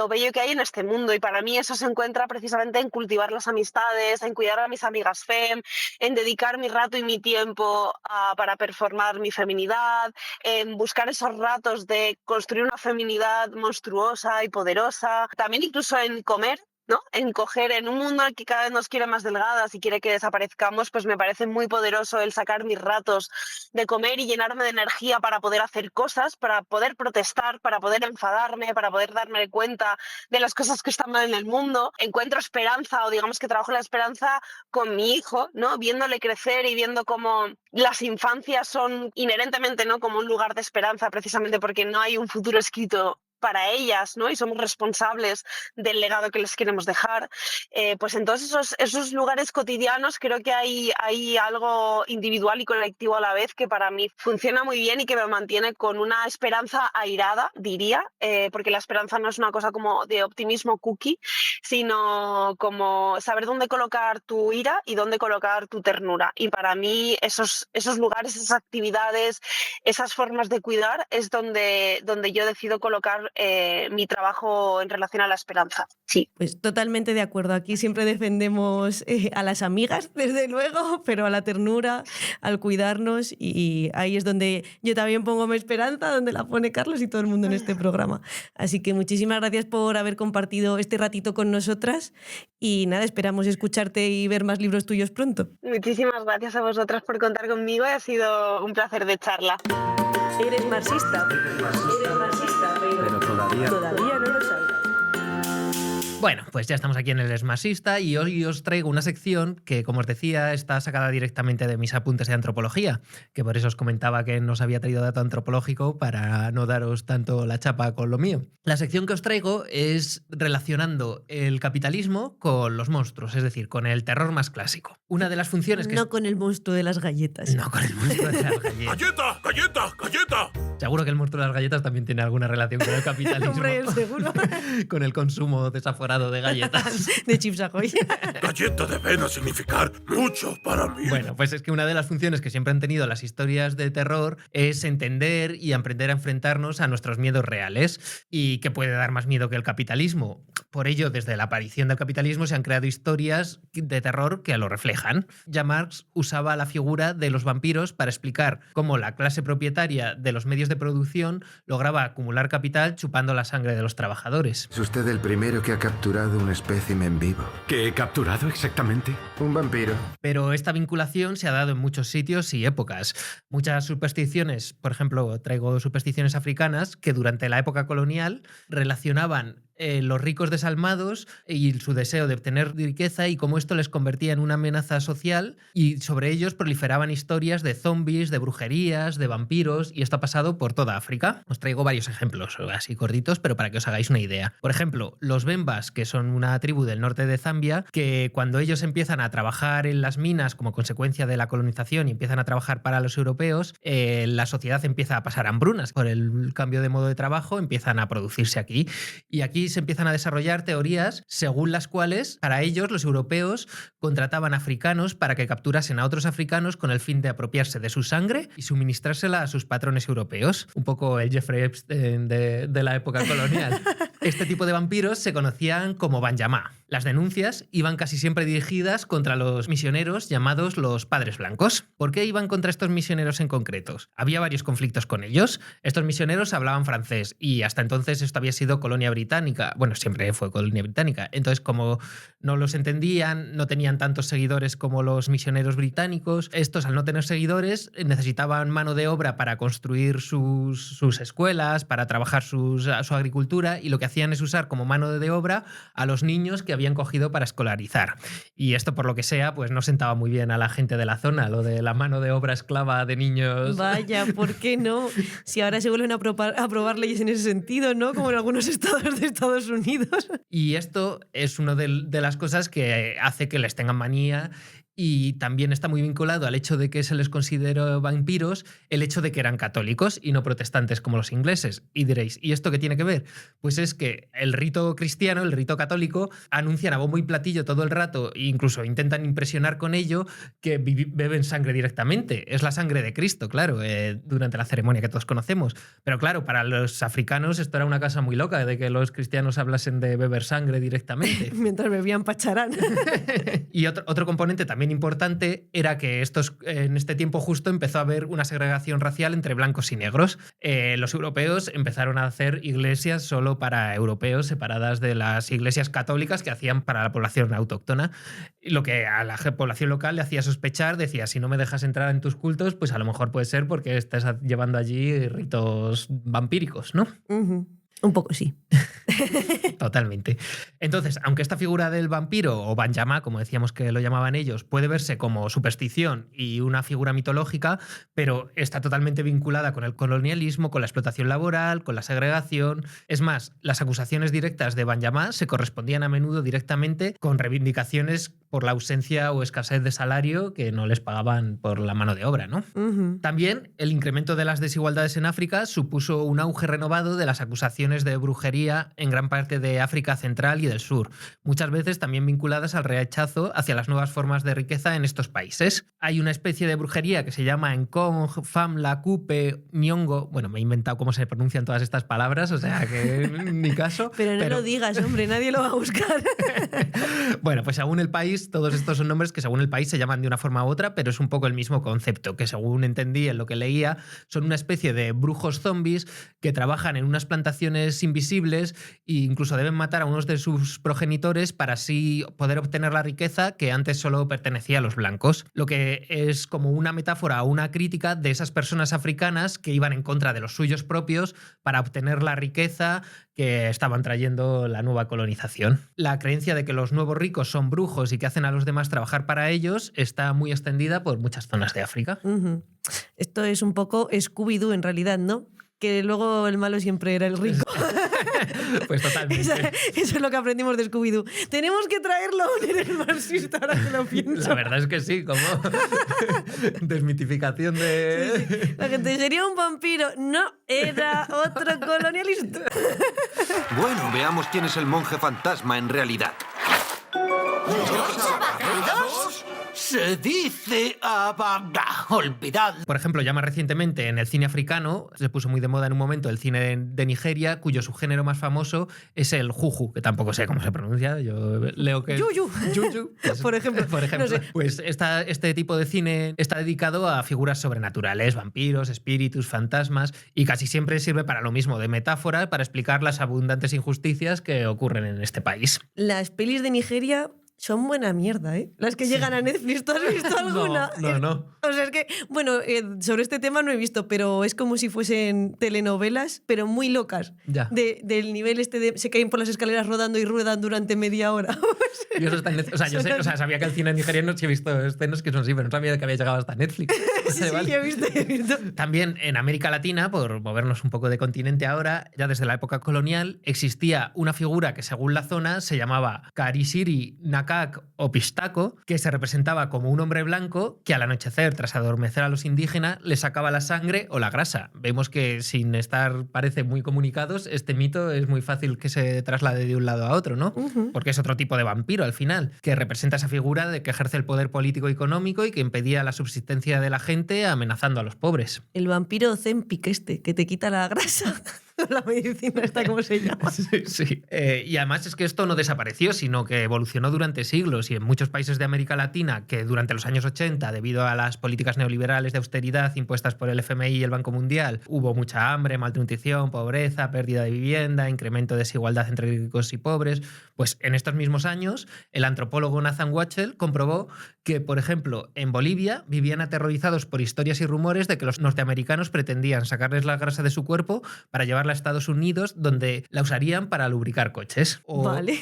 bello que hay en este mundo. Y para mí eso se encuentra precisamente en cultivar las amistades, en cuidar a mis amigas fem, en dedicar mi rato y mi tiempo para performar mi feminidad, en buscar esos ratos de construir una feminidad monstruosa y poderosa, también incluso en comer, ¿no? En coger en un mundo en el que cada vez nos quiere más delgadas y quiere que desaparezcamos, pues me parece muy poderoso el sacar mis ratos de comer y llenarme de energía para poder hacer cosas, para poder protestar, para poder enfadarme, para poder darme cuenta de las cosas que están mal en el mundo. Encuentro esperanza, o digamos que trabajo la esperanza con mi hijo, ¿no? Viéndole crecer y viendo cómo las infancias son inherentemente, ¿no?, como un lugar de esperanza, precisamente porque no hay un futuro escrito para ellas, ¿no? Y somos responsables del legado que les queremos dejar. Pues en todos esos lugares cotidianos creo que hay algo individual y colectivo a la vez que para mí funciona muy bien y que me mantiene con una esperanza airada, diría, porque la esperanza no es una cosa como de optimismo cookie, sino como saber dónde colocar tu ira y dónde colocar tu ternura. Y para mí esos lugares, esas actividades, esas formas de cuidar es donde yo decido colocar mi trabajo en relación a la esperanza. Sí. Pues totalmente de acuerdo. Aquí siempre defendemos a las amigas, desde luego, pero a la ternura, al cuidarnos, y ahí es donde yo también pongo mi esperanza, donde la pone Carlos y todo el mundo en este programa. Así que muchísimas gracias por haber compartido este ratito con nosotras y nada, esperamos escucharte y ver más libros tuyos pronto. Muchísimas gracias a vosotras por contar conmigo, ha sido un placer de charla. ¿Eres marxista? Pero todavía no lo sabes. Bueno, pues ya estamos aquí en el Esmasista y hoy os traigo una sección que, como os decía, está sacada directamente de mis apuntes de antropología, que por eso os comentaba que no os había traído dato antropológico para no daros tanto la chapa con lo mío. La sección que os traigo es relacionando el capitalismo con los monstruos, es decir, con el terror más clásico. Una de las funciones que... No con el monstruo de las galletas. No con el monstruo de las galletas. ¡Galleta! ¡Galleta! ¡Galleta! Seguro que el monstruo de las galletas también tiene alguna relación con el capitalismo. Hombre, seguro. Con el consumo desaforado de galletas. De Chips Ahoy. Galleta debe significar mucho para mí. Bueno, pues es que una de las funciones que siempre han tenido las historias de terror es entender y aprender a enfrentarnos a nuestros miedos reales. ¿Y qué puede dar más miedo que el capitalismo? Por ello, desde la aparición del capitalismo se han creado historias de terror que lo reflejan. Ya Marx usaba la figura de los vampiros para explicar cómo la clase propietaria de los medios de producción lograba acumular capital chupando la sangre de los trabajadores. Es usted el primero que ha capturado un espécimen vivo. ¿Qué he capturado exactamente? Un vampiro. Pero esta vinculación se ha dado en muchos sitios y épocas. Muchas supersticiones, por ejemplo, traigo supersticiones africanas que durante la época colonial relacionaban los ricos desalmados y su deseo de obtener riqueza y cómo esto les convertía en una amenaza social, y sobre ellos proliferaban historias de zombies, de brujerías, de vampiros, y esto ha pasado por toda África. Os traigo varios ejemplos así cortitos, pero para que os hagáis una idea. Por ejemplo, los Bembas, que son una tribu del norte de Zambia, que cuando ellos empiezan a trabajar en las minas como consecuencia de la colonización y empiezan a trabajar para los europeos, la sociedad empieza a pasar hambrunas. Por el cambio de modo de trabajo empiezan a producirse aquí, y aquí se empiezan a desarrollar teorías según las cuales para ellos los europeos contrataban africanos para que capturasen a otros africanos con el fin de apropiarse de su sangre y suministrársela a sus patrones europeos. Un poco el Jeffrey Epstein de la época colonial. Este tipo de vampiros se conocían como Banjamá. Las denuncias iban casi siempre dirigidas contra los misioneros llamados los Padres Blancos. ¿Por qué iban contra estos misioneros en concretos? Había varios conflictos con ellos. Estos misioneros hablaban francés y hasta entonces esto había sido colonia británica. Bueno, siempre fue colonia británica. Entonces, como no los entendían, no tenían tantos seguidores como los misioneros británicos, estos, al no tener seguidores, necesitaban mano de obra para construir sus escuelas, para trabajar su agricultura, y lo que hacían es usar como mano de obra a los niños que habían cogido para escolarizar. Y esto, por lo que sea, pues no sentaba muy bien a la gente de la zona, lo de la mano de obra esclava de niños. Vaya, ¿por qué no? Si ahora se vuelven a aprobar leyes en ese sentido, ¿no? Como en algunos estados de Estados Unidos. Y esto es una de las cosas que hace que les tengan manía y también está muy vinculado al hecho de que se les consideró vampiros el hecho de que eran católicos y no protestantes como los ingleses. Y diréis, ¿y esto qué tiene que ver? Pues es que el rito cristiano, el rito católico, anuncian a bombo y platillo todo el rato e incluso intentan impresionar con ello que beben sangre directamente. Es la sangre de Cristo, claro, durante la ceremonia que todos conocemos. Pero claro, para los africanos esto era una cosa muy loca de que los cristianos hablasen de beber sangre directamente. Mientras bebían pacharán. Y otro componente también importante era que en este tiempo justo empezó a haber una segregación racial entre blancos y negros. Los europeos empezaron a hacer iglesias solo para europeos, separadas de las iglesias católicas que hacían para la población autóctona. Lo que a la población local le hacía sospechar, decía, si no me dejas entrar en tus cultos, pues a lo mejor puede ser porque estás llevando allí ritos vampíricos, ¿no? Uh-huh. Un poco sí. Totalmente. Entonces, aunque esta figura del vampiro, o Banjama, como decíamos que lo llamaban ellos, puede verse como superstición y una figura mitológica, pero está totalmente vinculada con el colonialismo, con la explotación laboral, con la segregación. Es más, las acusaciones directas de Banjama se correspondían a menudo directamente con reivindicaciones por la ausencia o escasez de salario que no les pagaban por la mano de obra, ¿no? Uh-huh. También el incremento de las desigualdades en África supuso un auge renovado de las acusaciones de brujería en gran parte de África Central y del Sur, muchas veces también vinculadas al rechazo hacia las nuevas formas de riqueza en estos países. Hay una especie de brujería que se llama Nkong, Famla, Kupe, Nyongo. Bueno, me he inventado cómo se pronuncian todas estas palabras, o sea que ni caso. Pero no lo digas, hombre, nadie lo va a buscar. Bueno, pues según el país, todos estos son nombres que según el país se llaman de una forma u otra, pero es un poco el mismo concepto, que según entendí en lo que leía, son una especie de brujos zombies que trabajan en unas plantaciones invisibles e incluso deben matar a unos de sus progenitores para así poder obtener la riqueza que antes solo pertenecía a los blancos. Lo que es como una metáfora o una crítica de esas personas africanas que iban en contra de los suyos propios para obtener la riqueza que estaban trayendo la nueva colonización. La creencia de que los nuevos ricos son brujos y que hacen a los demás trabajar para ellos está muy extendida por muchas zonas de África. Uh-huh. Esto es un poco Scooby-Doo en realidad, ¿no? Que luego el malo siempre era el rico. Pues totalmente. Eso es lo que aprendimos de Scooby-Doo. Tenemos que traerlo a un héroe marxista, ahora que lo pienso. La verdad es que sí, como desmitificación de... Sí. La gente sería un vampiro. No, era otro colonialista. Bueno, veamos quién es el monje fantasma en realidad. Se dice olvidad. Por ejemplo, ya más recientemente en el cine africano se puso muy de moda en un momento el cine de Nigeria, cuyo subgénero más famoso es el juju, que tampoco sé cómo se pronuncia. Yo leo que Yuyu. Yuyu. Por ejemplo. No sé. Pues este tipo de cine está dedicado a figuras sobrenaturales, vampiros, espíritus, fantasmas, y casi siempre sirve para lo mismo, de metáfora, para explicar las abundantes injusticias que ocurren en este país. Las pelis de Nigeria son buena mierda, ¿eh? Las que llegan a Netflix. ¿Tú has visto alguna? No. O sea, es que, bueno, sobre este tema no he visto, pero es como si fuesen telenovelas, pero muy locas. Ya. Del nivel este de se caen por las escaleras rodando y ruedan durante media hora. Y eso está en Netflix. O sea, yo sabía que el cine nigeriano sí he visto escenas que son así, pero no sabía que había llegado hasta Netflix. Sí, vale. he visto. También en América Latina, por movernos un poco de continente ahora, ya desde la época colonial, existía una figura que según la zona se llamaba Karisiri Nakak o Pistaco, que se representaba como un hombre blanco que al anochecer, tras adormecer a los indígenas, le sacaba la sangre o la grasa. Vemos que sin estar, parece, muy comunicados, este mito es muy fácil que se traslade de un lado a otro, ¿no? Uh-huh. Porque es otro tipo de vampiro al final, que representa esa figura de que ejerce el poder político y económico y que impedía la subsistencia de la gente amenazando a los pobres. El vampiro Zempic que te quita la grasa. La medicina esta, ¿cómo se llama? Sí. Y además es que esto no desapareció, sino que evolucionó durante siglos, y en muchos países de América Latina que durante los años 80, debido a las políticas neoliberales de austeridad impuestas por el FMI y el Banco Mundial, hubo mucha hambre, malnutrición, pobreza, pérdida de vivienda, incremento de desigualdad entre ricos y pobres. Pues en estos mismos años, el antropólogo Nathan Watchell comprobó que, por ejemplo, en Bolivia vivían aterrorizados por historias y rumores de que los norteamericanos pretendían sacarles la grasa de su cuerpo para llevarla llevarla a Estados Unidos, donde la usarían para lubricar coches. Vale.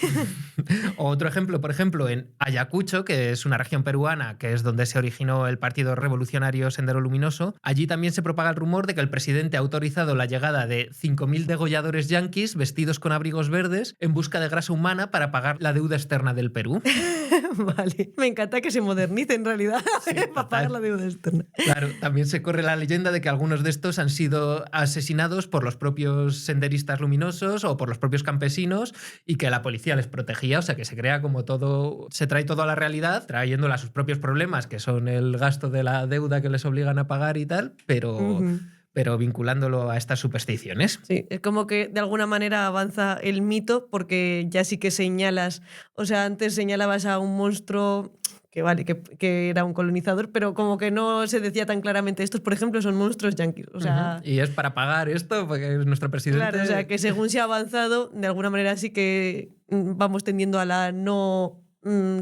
O otro ejemplo, por ejemplo, en Ayacucho, que es una región peruana, que es donde se originó el Partido Revolucionario Sendero Luminoso, allí también se propaga el rumor de que el presidente ha autorizado la llegada de 5.000 degolladores yanquis vestidos con abrigos verdes en busca de grasa humana para pagar la deuda externa del Perú. Vale. Me encanta que se modernice en realidad para pagar la deuda externa. Claro, también se corre la leyenda de que algunos de estos han sido asesinados por los propios senderistas luminosos o por los propios campesinos y que la policía les protegía. O sea, que se crea como todo, se trae todo a la realidad, trayéndole a sus propios problemas, que son el gasto de la deuda que les obligan a pagar y tal, pero vinculándolo a estas supersticiones. Sí, es como que de alguna manera avanza el mito porque ya sí que señalas, o sea, antes señalabas a un monstruo que vale, que era un colonizador, pero como que no se decía tan claramente, estos, por ejemplo, son monstruos yanquis. O sea, y es para pagar esto, porque es nuestro presidente. Claro, o sea, que según se ha avanzado, de alguna manera sí que vamos tendiendo a la no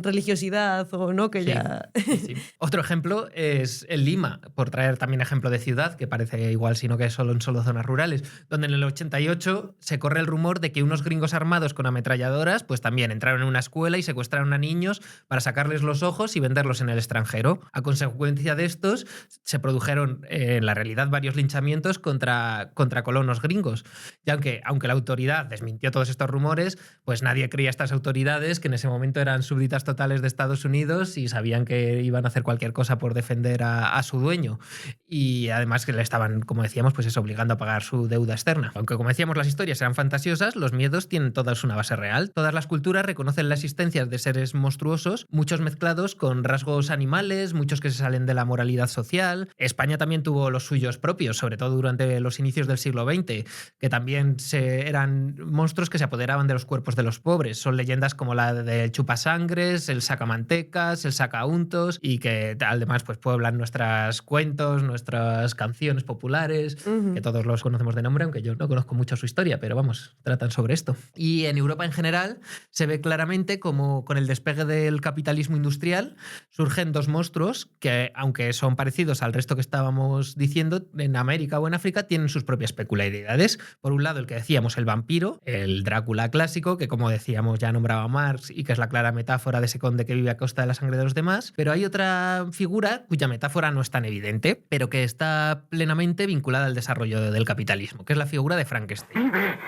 religiosidad o no, que ya... Sí. Otro ejemplo es en Lima, por traer también ejemplo de ciudad, que parece igual, sino que es solo en zonas rurales, donde en el 88 se corre el rumor de que unos gringos armados con ametralladoras pues también entraron en una escuela y secuestraron a niños para sacarles los ojos y venderlos en el extranjero. A consecuencia de estos se produjeron en la realidad varios linchamientos contra colonos gringos. Y aunque la autoridad desmintió todos estos rumores, pues nadie creía a estas autoridades, que en ese momento eran súbditas totales de Estados Unidos y sabían que iban a hacer cualquier cosa por defender a su dueño. Y además que le estaban, como decíamos, pues obligando a pagar su deuda externa. Aunque, como decíamos, las historias eran fantasiosas, los miedos tienen todas una base real. Todas las culturas reconocen la existencia de seres monstruosos, muchos mezclados con rasgos animales, muchos que se salen de la moralidad social. España también tuvo los suyos propios, sobre todo durante los inicios del siglo XX, que también eran monstruos que se apoderaban de los cuerpos de los pobres. Son leyendas como la del chupasangre, el sacamantecas, el sacauntos, y que además pues pueblan nuestros cuentos, nuestras canciones populares, que todos los conocemos de nombre, aunque yo no conozco mucho su historia, pero vamos, tratan sobre esto. Y en Europa en general se ve claramente como con el despegue del capitalismo industrial surgen dos monstruos que, aunque son parecidos al resto que estábamos diciendo, en América o en África tienen sus propias peculiaridades. Por un lado, el que decíamos, el vampiro, el Drácula clásico, que como decíamos ya nombraba Marx y que es la clara metáfora de ese conde que vive a costa de la sangre de los demás, pero hay otra figura cuya metáfora no es tan evidente, pero que está plenamente vinculada al desarrollo del capitalismo, que es la figura de Frankenstein. ¡Vive!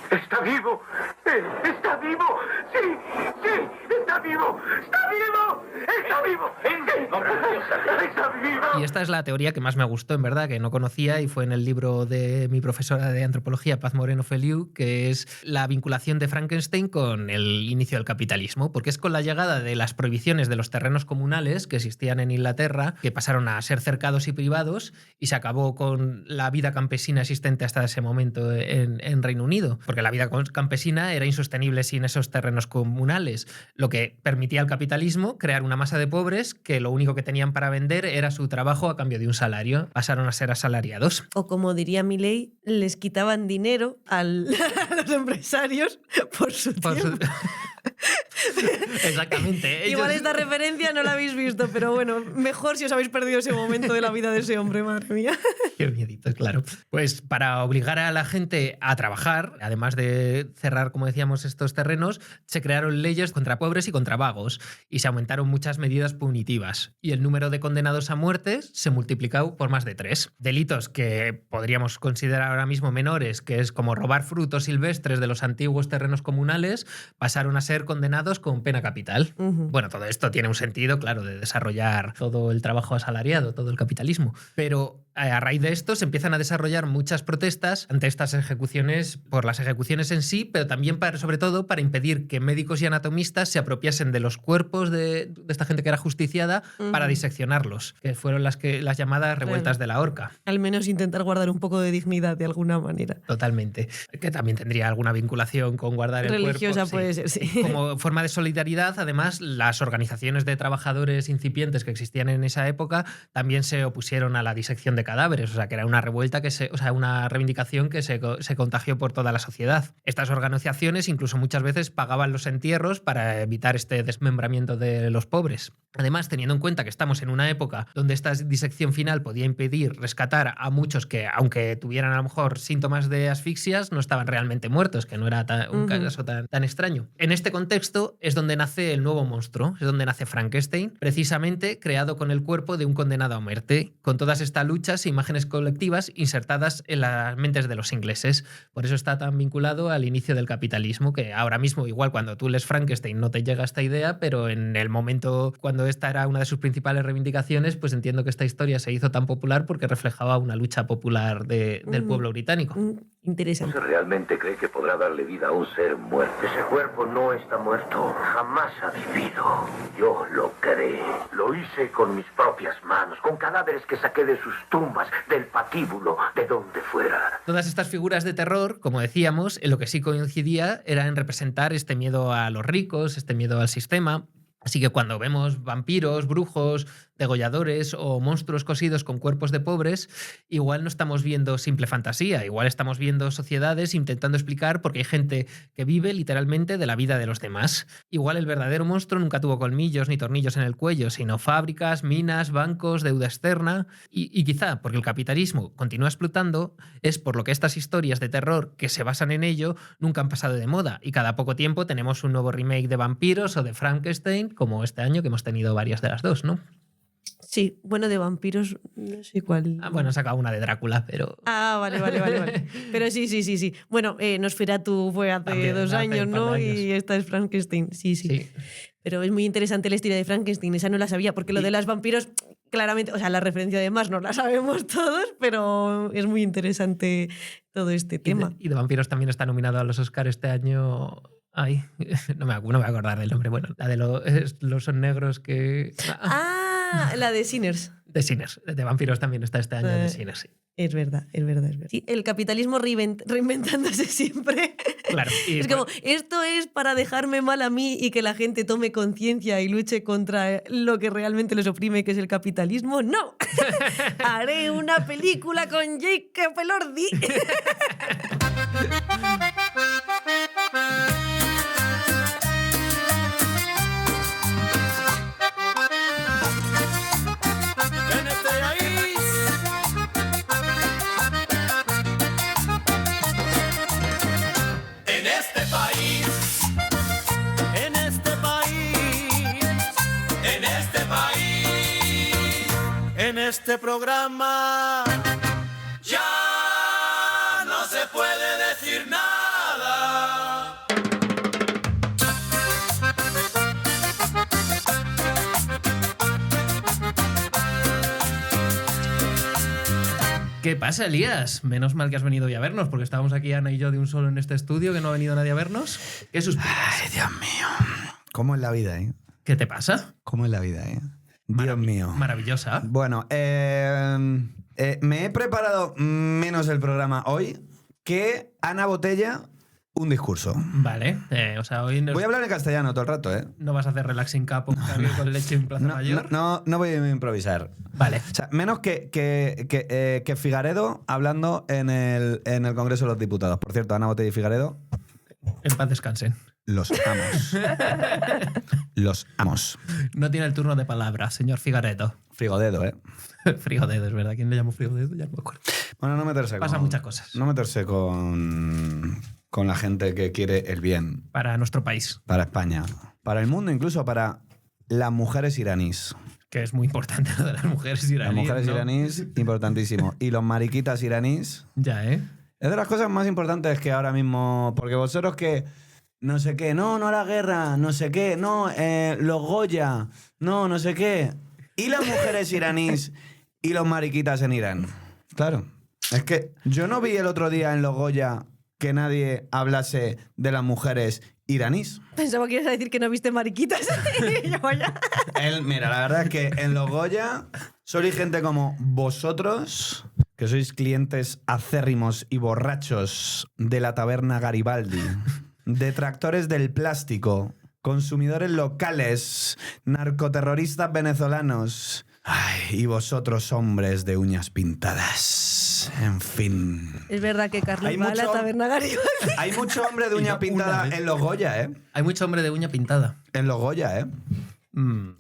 ¡Está vivo! ¡Está vivo! ¡Sí! ¡Sí! ¡Está vivo! ¡Está vivo! ¡Está vivo! ¡Está vivo! Y esta es la teoría que más me gustó, en verdad, que no conocía, y fue en el libro de mi profesora de antropología, Paz Moreno Feliu, que es la vinculación de Frankenstein con el inicio del capitalismo, porque es con la llegada de las prohibiciones de los terrenos comunales que existían en Inglaterra, que pasaron a ser cercados y privados, y se acabó con la vida campesina existente hasta ese momento en Reino Unido, porque la vida campesina era insostenible sin esos terrenos comunales, lo que permitía al capitalismo crear una masa de pobres que lo único que tenían para vender era su trabajo a cambio de un salario. Pasaron a ser asalariados. O como diría Milei, les quitaban dinero a los empresarios por su tiempo. Exactamente. Igual esta referencia no la habéis visto, pero bueno, mejor si os habéis perdido ese momento de la vida de ese hombre, madre mía. Qué miedito, claro. Pues para obligar a la gente a trabajar, además de cerrar, como decíamos, estos terrenos, se crearon leyes contra pobres y contra vagos, y se aumentaron muchas medidas punitivas. Y el número de condenados a muerte se multiplicó por más de 3. Delitos que podríamos considerar ahora mismo menores, que es como robar frutos silvestres de los antiguos terrenos comunales, pasaron a ser condenados con pena capital. Bueno, todo esto tiene un sentido, claro, de desarrollar todo el trabajo asalariado, todo el capitalismo. Pero a raíz de esto se empiezan a desarrollar muchas protestas ante estas ejecuciones, por las ejecuciones en sí, pero también sobre todo para impedir que médicos y anatomistas se apropiasen de los cuerpos de esta gente que era justiciada para diseccionarlos, que fueron las llamadas revueltas de la horca. Al menos intentar guardar un poco de dignidad de alguna manera. Totalmente. Que también tendría alguna vinculación con guardar el cuerpo. Religiosa puede ser, sí. Como forma de solidaridad, además, las organizaciones de trabajadores incipientes que existían en esa época también se opusieron a la disección de cadáveres, o sea, que era una revuelta una reivindicación que se contagió por toda la sociedad. Estas organizaciones incluso muchas veces pagaban los entierros para evitar este desmembramiento de los pobres. Además, teniendo en cuenta que estamos en una época donde esta disección final podía impedir rescatar a muchos que, aunque tuvieran a lo mejor síntomas de asfixias, no estaban realmente muertos, que no era un caso tan extraño. En este contexto es donde nace el nuevo monstruo, es donde nace Frankenstein, precisamente creado con el cuerpo de un condenado a muerte, con todas estas luchas e imágenes colectivas insertadas en las mentes de los ingleses. Por eso está tan vinculado al inicio del capitalismo, que ahora mismo, igual cuando tú lees Frankenstein no te llega esta idea, pero en el momento cuando esta era una de sus principales reivindicaciones, pues entiendo que esta historia se hizo tan popular porque reflejaba una lucha popular del pueblo británico. Interesante. ¿Se realmente cree que podrá darle vida a un ser muerto? Ese cuerpo no está muerto, jamás ha vivido. Yo lo creé. Lo hice con mis propias manos, con cadáveres que saqué de sus tumbas, del patíbulo, de donde fuera. Todas estas figuras de terror, como decíamos, en lo que sí coincidía era en representar este miedo a los ricos, este miedo al sistema. Así que cuando vemos vampiros, brujos, degolladores o monstruos cosidos con cuerpos de pobres, igual no estamos viendo simple fantasía, igual estamos viendo sociedades intentando explicar por qué hay gente que vive literalmente de la vida de los demás. Igual el verdadero monstruo nunca tuvo colmillos ni tornillos en el cuello, sino fábricas, minas, bancos, deuda externa y quizá porque el capitalismo continúa explotando es por lo que estas historias de terror que se basan en ello nunca han pasado de moda y cada poco tiempo tenemos un nuevo remake de vampiros o de Frankenstein, como este año que hemos tenido varias de las dos, ¿no? Sí, bueno, de vampiros no sé cuál. Bueno, han sacado una de Drácula, pero... Vale. Pero sí. Bueno, Nosferatu fue hace También, 2 años, ¿no? años. Y esta es Frankenstein, sí. Pero es muy interesante la historia de Frankenstein, esa no la sabía, porque lo de los vampiros, claramente, o sea, la referencia de más no la sabemos todos, pero es muy interesante todo este tema. Y de vampiros también está nominado a los Oscars este año... Ay, no me voy a acordar del nombre. Bueno, la de los son negros que... La de Sinners. De Sinners. De vampiros también está este año de Sinners, sí. Es verdad. Sí, el capitalismo reinventándose siempre. Claro. Es como, esto es para dejarme mal a mí y que la gente tome conciencia y luche contra lo que realmente les oprime, que es el capitalismo. ¡No! Haré una película con Jacob Elordi. En este programa ya no se puede decir nada. ¿Qué pasa, Elías? Menos mal que has venido hoy a vernos, porque estábamos aquí Ana y yo de un solo en este estudio, que no ha venido nadie a vernos. ¿Qué suspiras? Ay, Dios mío. ¿Cómo es la vida, eh? ¿Qué te pasa? ¿Cómo es la vida, eh? Dios mío. Maravillosa. Bueno, me he preparado menos el programa hoy que Ana Botella un discurso. Vale. O sea, hoy... Voy a hablar en castellano todo el rato, ¿eh? ¿No vas a hacer relaxing capo con leche en Plaza Mayor? No voy a improvisar. Vale. O sea, menos que Figaredo hablando en el Congreso de los Diputados. Por cierto, Ana Botella y Figaredo... En paz descansen. Los amos. Los amos. No tiene el turno de palabra, señor Figaredo. Frigodedo, ¿eh? Frigodedo, es verdad. ¿Quién le llamó Frigodedo? Ya no me acuerdo. Bueno, no meterse Pasa muchas cosas. No meterse con la gente que quiere el bien. Para nuestro país. Para España. Para el mundo, incluso para las mujeres iraníes. Que es muy importante lo de las mujeres iraníes. Las mujeres ¿no? iraníes, importantísimo. Y los mariquitas iraníes. Ya, ¿eh? Es de las cosas más importantes que ahora mismo... Porque vosotros que... No sé qué, no a la guerra, no sé qué, no, los Goya, no sé qué. Y las mujeres iraníes y los mariquitas en Irán. Claro. Es que yo no vi el otro día en los Goya que nadie hablase de las mujeres iraníes. Pensaba que ibas a decir que no viste mariquitas. Mira, la verdad es que en los Goya sois gente como vosotros, que sois clientes acérrimos y borrachos de la taberna Garibaldi. Detractores del plástico, consumidores locales, narcoterroristas venezolanos, Ay, y vosotros, hombres de uñas pintadas. En fin. Es verdad que Carlos va a la taberna Garibaldi. Hay mucho hombre de uña pintada en los Goya, ¿eh? Hay mucho hombre de uña pintada. En los Goya, ¿eh?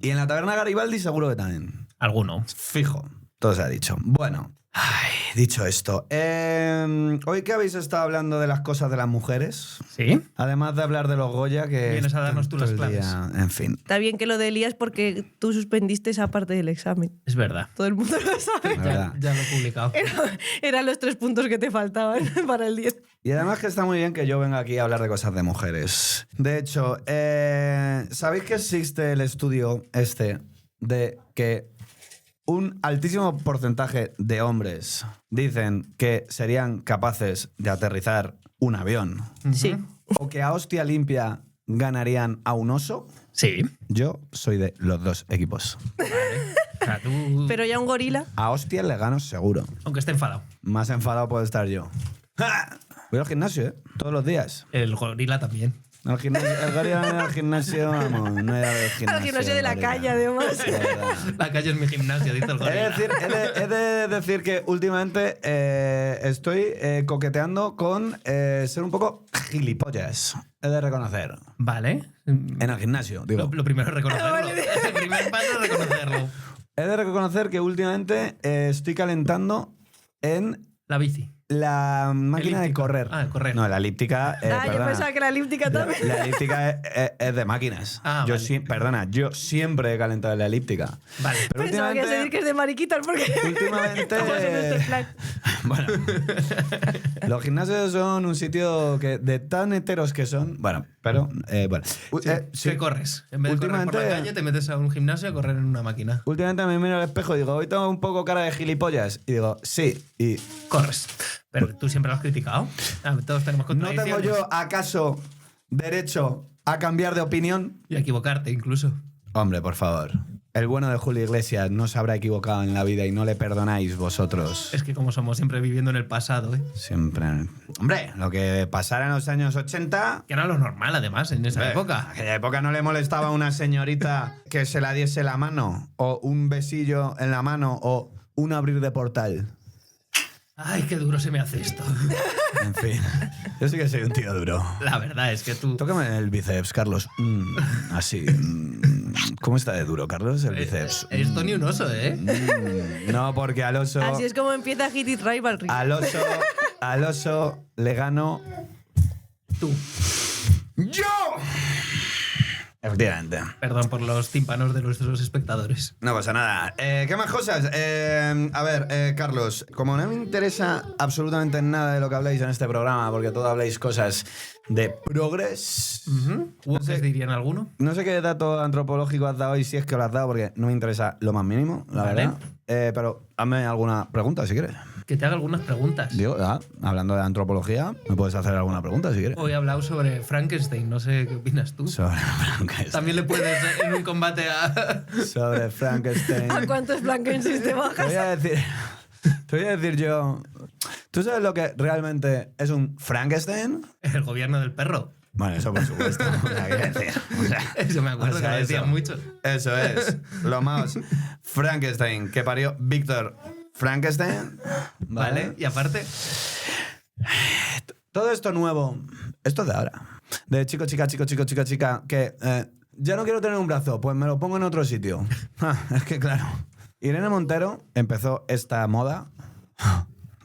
Y en la taberna Garibaldi seguro que también. Alguno. Fijo. Todo se ha dicho. Bueno. Ay, dicho esto, hoy que habéis estado hablando de las cosas de las mujeres, ¿sí? Además de hablar de los Goya, que vienes a darnos tú las claves. En fin. Está bien que lo de Elías porque tú suspendiste esa parte del examen. Es verdad. Todo el mundo lo sabe. Ya lo he publicado. Eran los 3 puntos que te faltaban para el 10. Y además que está muy bien que yo venga aquí a hablar de cosas de mujeres. De hecho, ¿sabéis que existe el estudio de que un altísimo porcentaje de hombres dicen que serían capaces de aterrizar un avión? Sí. ¿O que a hostia limpia ganarían a un oso? Sí. Yo soy de los dos equipos. Vale. O sea, tú... Pero ya un gorila. A hostia le gano seguro. Aunque esté enfadado. Más enfadado puedo estar yo. Voy al gimnasio, ¿eh? Todos los días. El gorila también. El gorila al gimnasio, vamos, no he dado el gimnasio. Al gimnasio de la calle, además. La calle es mi gimnasio, dice el gorila. He de decir que últimamente estoy coqueteando con ser un poco gilipollas. He de reconocer. Vale. En el gimnasio, digo. Lo primero es reconocerlo. El primer paso es reconocerlo. He de reconocer que últimamente estoy calentando en la bici. La máquina de correr. Ah, el correr. No, la elíptica. Yo pensaba que la elíptica también. La elíptica es de máquinas. Vale. Yo siempre he calentado en la elíptica. Vale. Pero pensaba que decir que es de mariquitas porque. Últimamente. Estamos en este plan. Bueno. Los gimnasios son un sitio que de tan heteros que son. Bueno, pero. Bueno. Sí. ¿Qué corres? En vez de correr por la calle, te metes a un gimnasio a correr en una máquina. Últimamente me miro al espejo y digo, hoy tengo un poco cara de gilipollas. Y digo, sí. Y. Corres. Pero tú siempre lo has criticado. Todos tenemos contradicciones. ¿No tengo yo acaso derecho a cambiar de opinión? Y a equivocarte incluso. Hombre, por favor. El bueno de Julio Iglesias no se habrá equivocado en la vida y no le perdonáis vosotros. Es que como somos siempre viviendo en el pasado, ¿eh? Siempre. Hombre, lo que pasara en los años 80... Que era lo normal, además, en esa época. En aquella época no le molestaba a una señorita que se la diese la mano, o un besillo en la mano, o un abrir de portal. Ay, qué duro se me hace esto. En fin, yo sí que soy un tío duro. La verdad es que tú... Tócame el bíceps, Carlos. Así. ¿Cómo está de duro, Carlos, el bíceps? Eres Tony un oso, ¿eh? No, porque al oso... Así es como empieza Hit It Rivalry. Al oso le gano... Tú. ¡Yo! Efectivamente. Perdón por los tímpanos de nuestros espectadores. No pasa nada. ¿Qué más cosas? A ver, Carlos, como no me interesa absolutamente nada de lo que habláis en este programa, porque todo habláis cosas de progres... No sé, dirían alguno. No sé qué dato antropológico has dado y si es que lo has dado, porque no me interesa lo más mínimo, la verdad. Pero hazme alguna pregunta, si quieres. Que te haga algunas preguntas. Digo, hablando de antropología, me puedes hacer alguna pregunta, si quieres. Hoy he hablado sobre Frankenstein, no sé qué opinas tú. Sobre Frankenstein. También le puedes en un combate a... Sobre Frankenstein. ¿A cuántos Frankenstein te bajas? Te voy a decir yo... ¿Tú sabes lo que realmente es un Frankenstein? El gobierno del perro. Bueno, eso por supuesto. Eso me acuerdo que lo decían mucho. Eso es. Lo más Frankenstein que parió Víctor Frankenstein. Vale. Y aparte... Todo esto nuevo, esto es de ahora. De chico, chica, que ya no quiero tener un brazo, pues me lo pongo en otro sitio. Es que claro. Irene Montero empezó esta moda.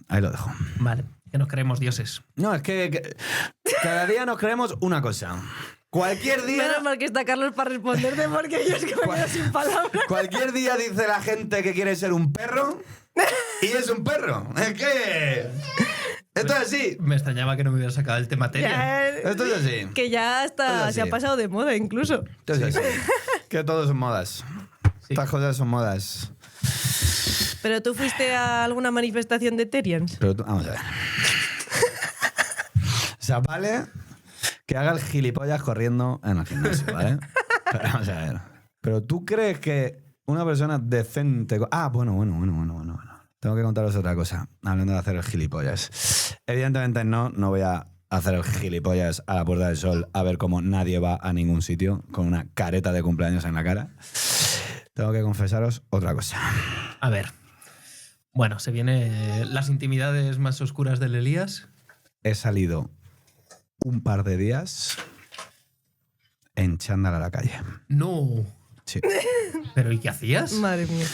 Ahí lo dejo. Vale, que nos creemos dioses. No, es que cada día nos creemos una cosa. Cualquier día... Menos mal que está Carlos para responderte porque yo es que me quedo sin palabras. Cualquier día dice la gente que quiere ser un perro y es un perro. Es que... Esto es así. Me extrañaba que no me hubiera sacado el tema materia. Esto es así. Que ya hasta se ha pasado de moda incluso. Esto es así. Que todo son modas. Sí. Estas cosas son modas. ¿Pero tú fuiste a alguna manifestación de Terians? Pero vamos a ver. O sea, vale que haga el gilipollas corriendo en el gimnasio, ¿vale? Pero vamos a ver. Pero tú crees que una persona decente... Bueno. Tengo que contaros otra cosa, hablando de hacer el gilipollas. Evidentemente no voy a hacer el gilipollas a la Puerta del Sol a ver cómo nadie va a ningún sitio con una careta de cumpleaños en la cara. tengo que confesaros otra cosa. A ver. Bueno, se vienen las intimidades más oscuras del Elías. He salido un par de días en chándal a la calle. No. Sí. ¿Pero y qué hacías? Madre mía.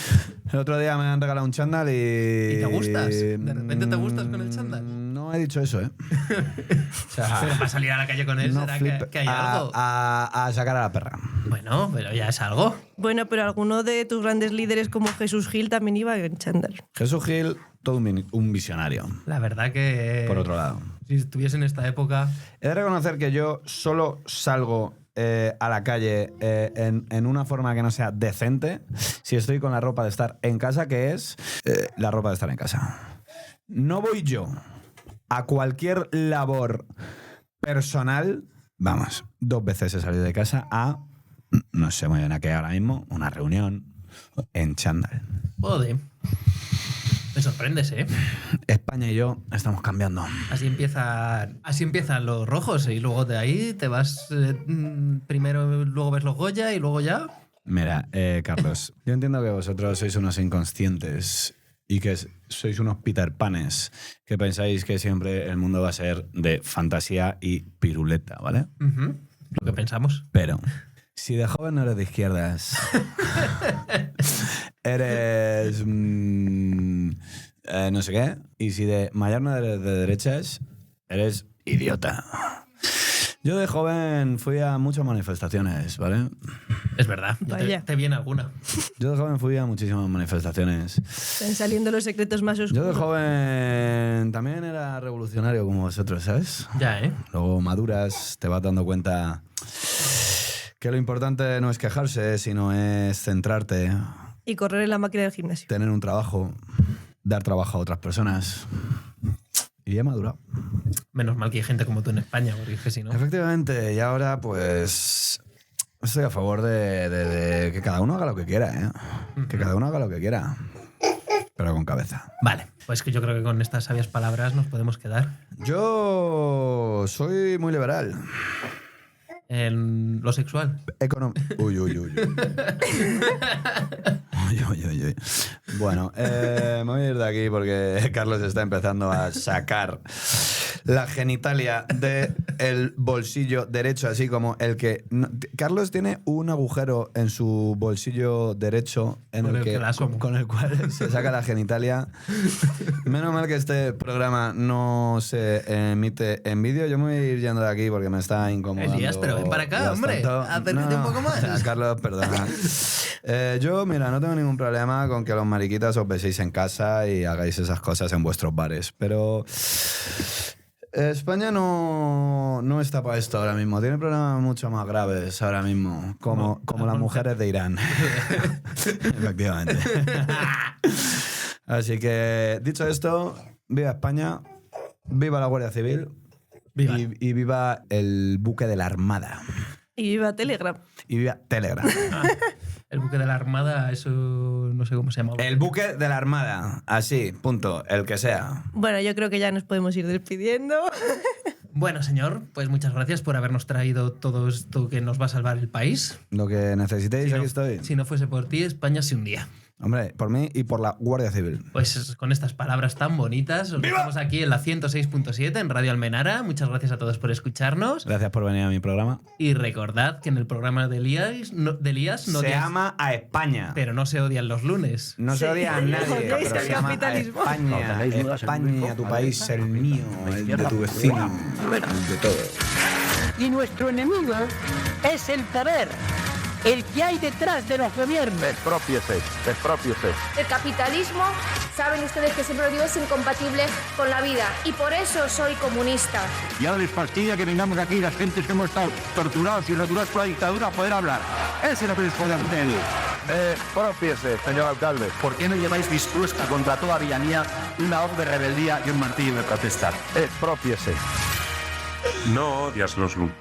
El otro día me han regalado un chándal y... ¿Y te gustas? ¿De repente te gustas con el chándal? No he dicho eso, ¿eh? O sea, pero para salir a la calle con él, no ¿será que hay algo? A sacar a la perra. Bueno, pero ya es algo. Bueno, pero alguno de tus grandes líderes como Jesús Gil también iba en chándal. Jesús Gil, todo un visionario. La verdad que... Por otro lado. Si estuviese en esta época... He de reconocer que yo solo salgo a la calle en una forma que no sea decente si estoy con la ropa de estar en casa, que es la ropa de estar en casa. No voy yo a cualquier labor personal, vamos, 2 veces he salido de casa a, no sé muy bien a qué ahora mismo, una reunión en chándal. Joder. Me sorprendes, ¿eh? España y yo estamos cambiando. Así empiezan los rojos y luego de ahí te vas primero, luego ves los Goya y luego ya... Mira, Carlos, yo entiendo que vosotros sois unos inconscientes y que sois unos Peter Panes, que pensáis que siempre el mundo va a ser de fantasía y piruleta, ¿vale? Lo que pensamos. Pero si de joven no eres de izquierdas, eres no sé qué, y si de mayor no eres de derechas, eres idiota. Yo de joven fui a muchas manifestaciones, ¿vale? Es verdad. Vaya. Te viene alguna. Yo de joven fui a muchísimas manifestaciones. Están saliendo los secretos más oscuros. Yo de joven también era revolucionario como vosotros, ¿sabes? Ya, ¿eh? Luego maduras, te vas dando cuenta que lo importante no es quejarse, sino es centrarte, Y correr en la máquina del gimnasio. tener un trabajo, dar trabajo a otras personas. Y he madurado. Menos mal que hay gente como tú en España, porque es que si no... Efectivamente, y ahora pues estoy a favor de que cada uno haga lo que quiera, ¿eh? Que cada uno haga lo que quiera, pero con cabeza. Vale, pues que yo creo que con estas sabias palabras nos podemos quedar. Yo soy muy liberal. En lo sexual. Uy. Uy. Bueno, me voy a ir de aquí porque Carlos está empezando a sacar la genitalia del bolsillo derecho, así como el que... Carlos tiene un agujero en su bolsillo derecho con el cual se saca la genitalia. Menos mal que este programa no se emite en vídeo. Yo me voy a ir yendo de aquí porque me está incomodando. Elías, pero ven para acá, hombre. Acércate un poco más. Carlos, perdona. Yo, mira, no tengo ningún problema con que los mariquitas os beséis en casa y hagáis esas cosas en vuestros bares, pero España no está para esto ahora mismo. Tiene problemas mucho más graves ahora mismo, como las mujeres de Irán. Efectivamente. Así que, dicho esto, viva España, viva la Guardia Civil. Viva. Y viva el buque de la Armada. Y viva Telegram. Y viva Telegram. El buque de la Armada, eso no sé cómo se llama. El buque de la Armada. Así, punto. El que sea. Bueno, yo creo que ya nos podemos ir despidiendo. Bueno, señor, pues muchas gracias por habernos traído todo esto que nos va a salvar el país. Lo que necesitéis, aquí estoy. Si no fuese por ti, España se hundía. Hombre, por mí y por la Guardia Civil. Pues con estas palabras tan bonitas, os dejamos aquí en la 106.7 en Radio Almenara. Muchas gracias a todos por escucharnos. Gracias por venir a mi programa. Y recordad que en el programa de Elías no se ama a España. Pero no se odian los lunes. No se odia a nadie, pero se ama a España. España, tu país, el mío, el de tu vecino, el de todo. Y nuestro enemigo es el poder, el que hay detrás de los gobiernos. Expropiese. El capitalismo, saben ustedes que siempre lo digo, es incompatible con la vida. Y por eso soy comunista. Y ahora les fastidia que vengamos aquí las gentes que hemos estado torturados y torturados por la dictadura a poder hablar. Ese es lo que les puede hacer. Expropiese, señor alcalde. ¿Por qué no lleváis dispuesta contra toda villanía una hoz de rebeldía y un martillo de protestar? Expropiese. No odias los lunes.